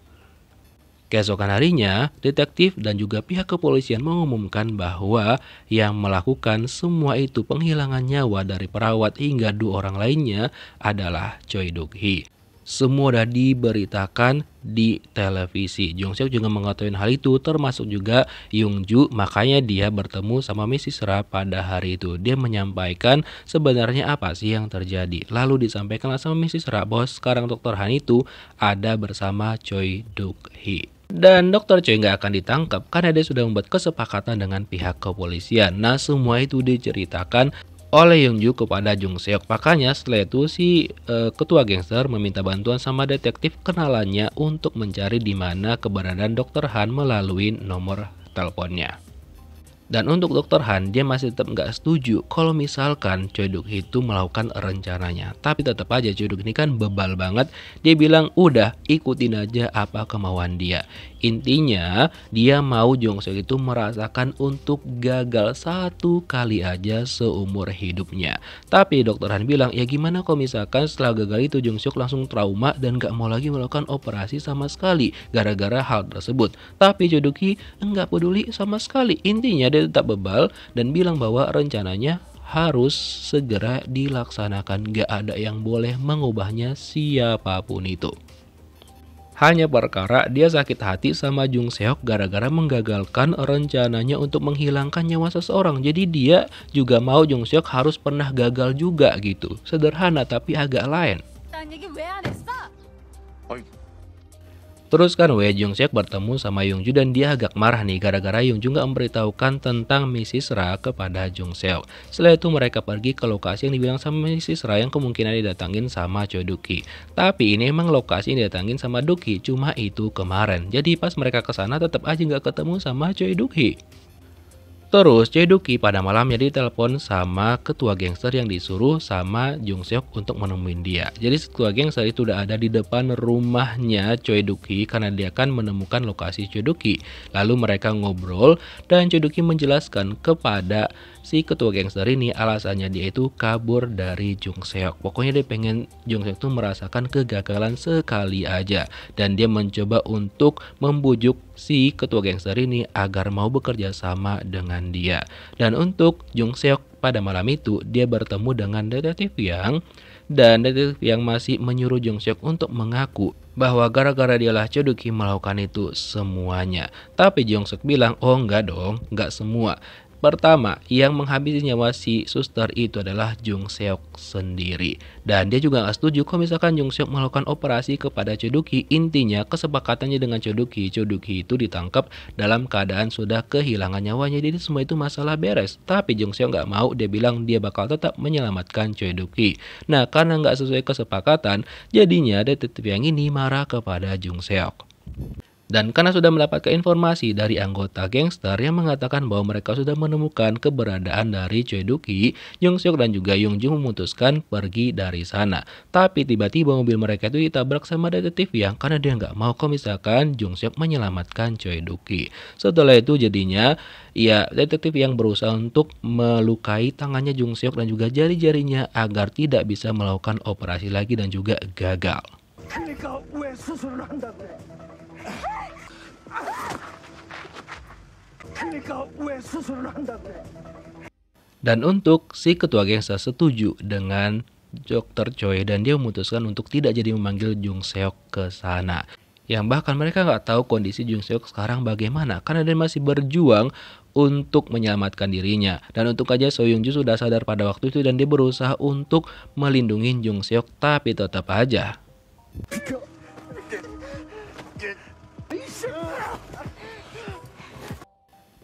Keesokan harinya, detektif dan juga pihak kepolisian mengumumkan bahwa yang melakukan semua itu penghilangan nyawa dari perawat hingga 2 orang lainnya adalah Choi Duk-hee. Semua sudah diberitakan di televisi. Jung Seok juga mengetahui hal itu, termasuk juga Young Ju. Makanya dia bertemu sama Mrs. Ra pada hari itu. Dia menyampaikan sebenarnya apa sih yang terjadi. Lalu disampaikanlah sama Mrs. Ra bahwa sekarang Dr. Han itu ada bersama Choi Duk-hee. Dan Dr. Choi nggak akan ditangkap karena dia sudah membuat kesepakatan dengan pihak kepolisian. Nah, semua itu diceritakan oleh Young Ju kepada Jung Seok. Makanya setelah itu si ketua gangster meminta bantuan sama detektif kenalannya untuk mencari di mana keberadaan Dr. Han melalui nomor teleponnya. Dan untuk Dr. Han, dia masih tetap nggak setuju kalau misalkan Choi Duk-hee itu melakukan rencananya. Tapi tetap aja Choi Duk-hee ini kan bebal banget. Dia bilang udah ikutin aja apa kemauan dia. Intinya dia mau Jung Seok itu merasakan untuk gagal 1 kali aja seumur hidupnya. Tapi Dr. Han bilang ya gimana kalau misalkan setelah gagal itu Jung Seok langsung trauma dan gak mau lagi melakukan operasi sama sekali gara-gara hal tersebut. Tapi Choi Duk-hee enggak peduli sama sekali. Intinya dia tetap bebal dan bilang bahwa rencananya harus segera dilaksanakan. Gak ada yang boleh mengubahnya siapapun itu. Hanya perkara dia sakit hati sama Jung Seok gara-gara menggagalkan rencananya untuk menghilangkan nyawa seseorang. Jadi dia juga mau Jung Seok harus pernah gagal juga gitu. Sederhana tapi agak lain. Terus kan Wei Jung Seok bertemu sama Young Ju dan dia agak marah nih gara-gara Young Ju nggak memberitahukan tentang Mrs. Ra kepada Jung Seok. Setelah itu mereka pergi ke lokasi yang dibilang sama Mrs. Ra yang kemungkinan didatangin sama Choi Duk-hee. Tapi ini emang lokasi yang didatangin sama Duk-hee, cuma itu kemarin. Jadi pas mereka ke sana tetap aja nggak ketemu sama Choi Duk-hee. Terus Choi Duk-hee pada malamnya ditelepon sama ketua gangster yang disuruh sama Jung Seok untuk menemuin dia. Jadi ketua gangster itu udah ada di depan rumahnya Choi Duk-hee karena dia akan menemukan lokasi Choi Duk-hee. Lalu mereka ngobrol dan Choi Duk-hee menjelaskan kepada si ketua gangster ini alasannya dia itu kabur dari Jung Seok. Pokoknya dia pengen Jung Seok tuh merasakan kegagalan sekali aja. Dan dia mencoba untuk membujuk si ketua gangster ini agar mau bekerja sama dengan dia. Dan untuk Jung Seok pada malam itu dia bertemu dengan detektif yang masih menyuruh Jung Seok untuk mengaku bahwa gara-gara dialah Choi Duk-hee melakukan itu semuanya. Tapi Jung Seok bilang, oh enggak dong, enggak semua. Pertama, yang menghabisi nyawa si suster itu adalah Jung Seok sendiri. Dan dia juga gak setuju kalau misalkan Jung Seok melakukan operasi kepada Choi Duk-hee. Intinya kesepakatannya dengan Choi Duk-hee itu ditangkap dalam keadaan sudah kehilangan nyawanya. Jadi semua itu masalah beres. Tapi Jung Seok gak mau, dia bilang dia bakal tetap menyelamatkan Choi Duk-hee. Nah karena gak sesuai kesepakatan, jadinya detektif yang ini marah kepada Jung Seok. Dan karena sudah mendapatkan informasi dari anggota gangster yang mengatakan bahwa mereka sudah menemukan keberadaan dari Choi Doo-ki, Jung Seok dan juga Young Jung memutuskan pergi dari sana. Tapi tiba-tiba mobil mereka itu ditabrak sama detektif Yang karena dia nggak mau kalau misalkan Jung Seok menyelamatkan Choi Doo-ki. Setelah itu jadinya ya detektif Yang berusaha untuk melukai tangannya Jung Seok dan juga jari-jarinya agar tidak bisa melakukan operasi lagi dan juga gagal. 그러니까 왜 수술을 한다고 그래? 그러니까 왜 수술을 한다고 그래? Dan untuk si ketua gangster setuju dengan Dr. Choi dan dia memutuskan untuk tidak jadi memanggil Jung Seok ke sana. Yang bahkan mereka nggak tahu kondisi Jung Seok sekarang bagaimana karena dia masih berjuang untuk menyelamatkan dirinya. Dan untuk aja So Young Joo sudah sadar pada waktu itu dan dia berusaha untuk melindungi Jung Seok tapi tetap aja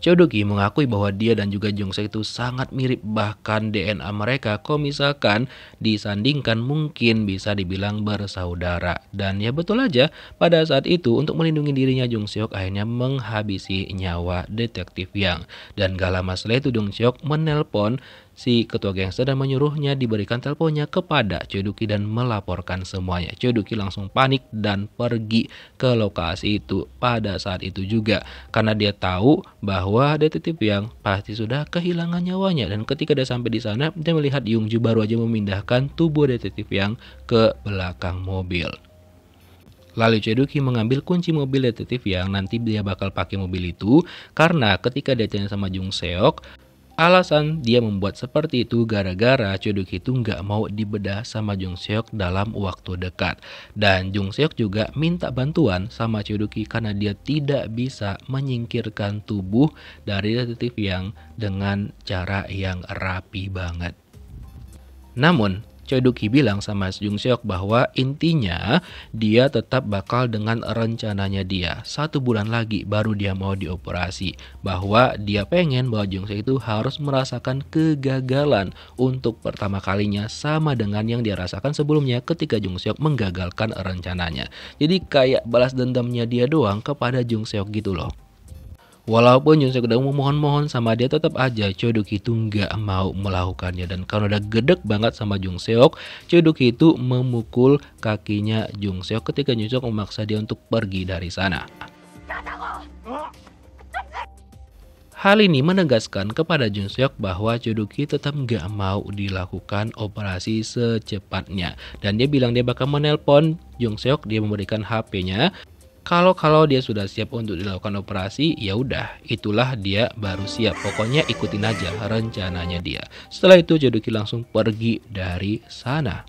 Choi Doo-ki mengakui bahwa dia dan juga Jung Seok itu sangat mirip, bahkan DNA mereka kalau misalkan disandingkan mungkin bisa dibilang bersaudara. Dan ya betul aja, pada saat itu untuk melindungi dirinya Jung Seok akhirnya menghabisi nyawa detektif Yang. Dan gak lama setelah itu Jung Seok menelpon si ketua gangster dan menyuruhnya diberikan teleponnya kepada Choi Doo-ki dan melaporkan semuanya. Choi Doo-ki langsung panik dan pergi ke lokasi itu pada saat itu juga karena dia tahu bahwa detektif Yang pasti sudah kehilangan nyawanya. Dan ketika dia sampai di sana dia melihat Young Joo baru aja memindahkan tubuh detektif Yang ke belakang mobil. Lalu Choi Doo-ki mengambil kunci mobil detektif Yang, nanti dia bakal pakai mobil itu karena ketika dia tanya sama Jung Seok, alasan dia membuat seperti itu gara-gara Choi Doo-ki itu nggak mau dibedah sama Jung Seok dalam waktu dekat. Dan Jung Seok juga minta bantuan sama Choi Doo-ki karena dia tidak bisa menyingkirkan tubuh dari detektif Yang dengan cara yang rapi banget. Namun Choi Doo-ki bilang sama Jung Seok bahwa intinya dia tetap bakal dengan rencananya dia. 1 bulan lagi baru dia mau dioperasi. Bahwa dia pengen bahwa Jung Seok itu harus merasakan kegagalan untuk pertama kalinya sama dengan yang dia rasakan sebelumnya ketika Jung Seok menggagalkan rencananya. Jadi kayak balas dendamnya dia doang kepada Jung Seok gitu loh. Walaupun Jung Seok udah memohon-mohon sama dia, tetap aja Choi Doo-ki itu nggak mau melakukannya. Dan karena udah gedek banget sama Jung Seok, Choi Doo-ki itu memukul kakinya Jung Seok ketika Jung Seok memaksa dia untuk pergi dari sana. Hal ini menegaskan kepada Jung Seok bahwa Choi Doo-ki tetap nggak mau dilakukan operasi secepatnya. Dan dia bilang dia bakal menelpon Jung Seok, dia memberikan HP-nya. Kalau dia sudah siap untuk dilakukan operasi, ya udah, itulah dia baru siap. Pokoknya ikutin aja rencananya dia. Setelah itu Choi Doo-ki langsung pergi dari sana.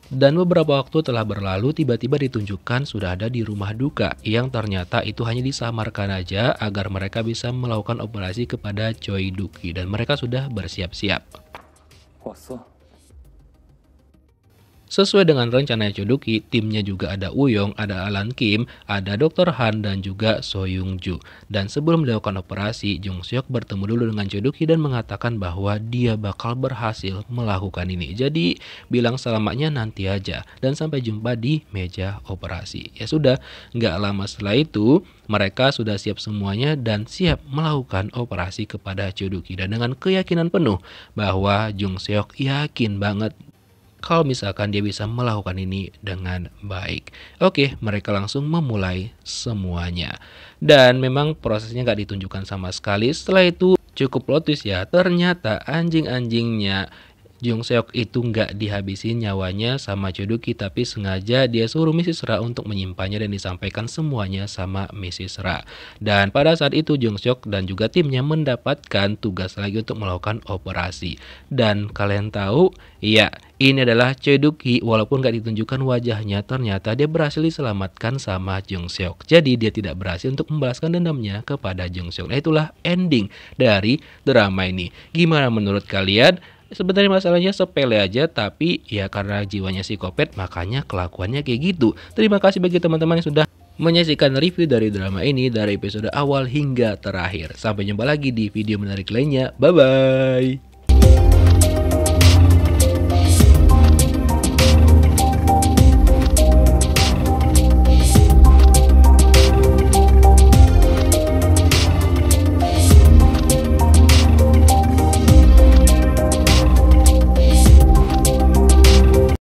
Dan beberapa waktu telah berlalu, tiba-tiba ditunjukkan sudah ada di rumah duka yang ternyata itu hanya disamarkan aja agar mereka bisa melakukan operasi kepada Choi Doo-ki dan mereka sudah bersiap-siap. 왔어? Sesuai dengan rencana Choi Doo-ki, timnya juga ada Woo-young, ada Alan Kim, ada Dr. Han, dan juga So Young Joo. Dan sebelum dilakukan operasi, Jung Seok bertemu dulu dengan Choi Doo-ki dan mengatakan bahwa dia bakal berhasil melakukan ini. Jadi bilang selamatnya nanti aja dan sampai jumpa di meja operasi. Ya sudah, nggak lama setelah itu mereka sudah siap semuanya dan siap melakukan operasi kepada Choi Doo-ki. Dan dengan keyakinan penuh bahwa Jung Seok yakin banget kalau misalkan dia bisa melakukan ini dengan baik. Oke, mereka langsung memulai semuanya. Dan memang prosesnya nggak ditunjukkan sama sekali. Setelah itu cukup plot twist ya. Ternyata anjing-anjingnya Jung Seok itu nggak dihabisin nyawanya sama Choi Doo-ki, tapi sengaja dia suruh Mrs. Ra untuk menyimpannya dan disampaikan semuanya sama Mrs. Ra. Dan pada saat itu Jung Seok dan juga timnya mendapatkan tugas lagi untuk melakukan operasi. Dan kalian tahu, ya ini adalah Choi Doo-ki. Walaupun nggak ditunjukkan wajahnya, ternyata dia berhasil diselamatkan sama Jung Seok. Jadi dia tidak berhasil untuk membalaskan dendamnya kepada Jung Seok. Nah itulah ending dari drama ini. Gimana menurut kalian? Sebenarnya masalahnya sepele aja, tapi ya karena jiwanya psikopat makanya kelakuannya kayak gitu. Terima kasih bagi teman-teman yang sudah menyaksikan review dari drama ini dari episode awal hingga terakhir. Sampai jumpa lagi di video menarik lainnya. Bye bye.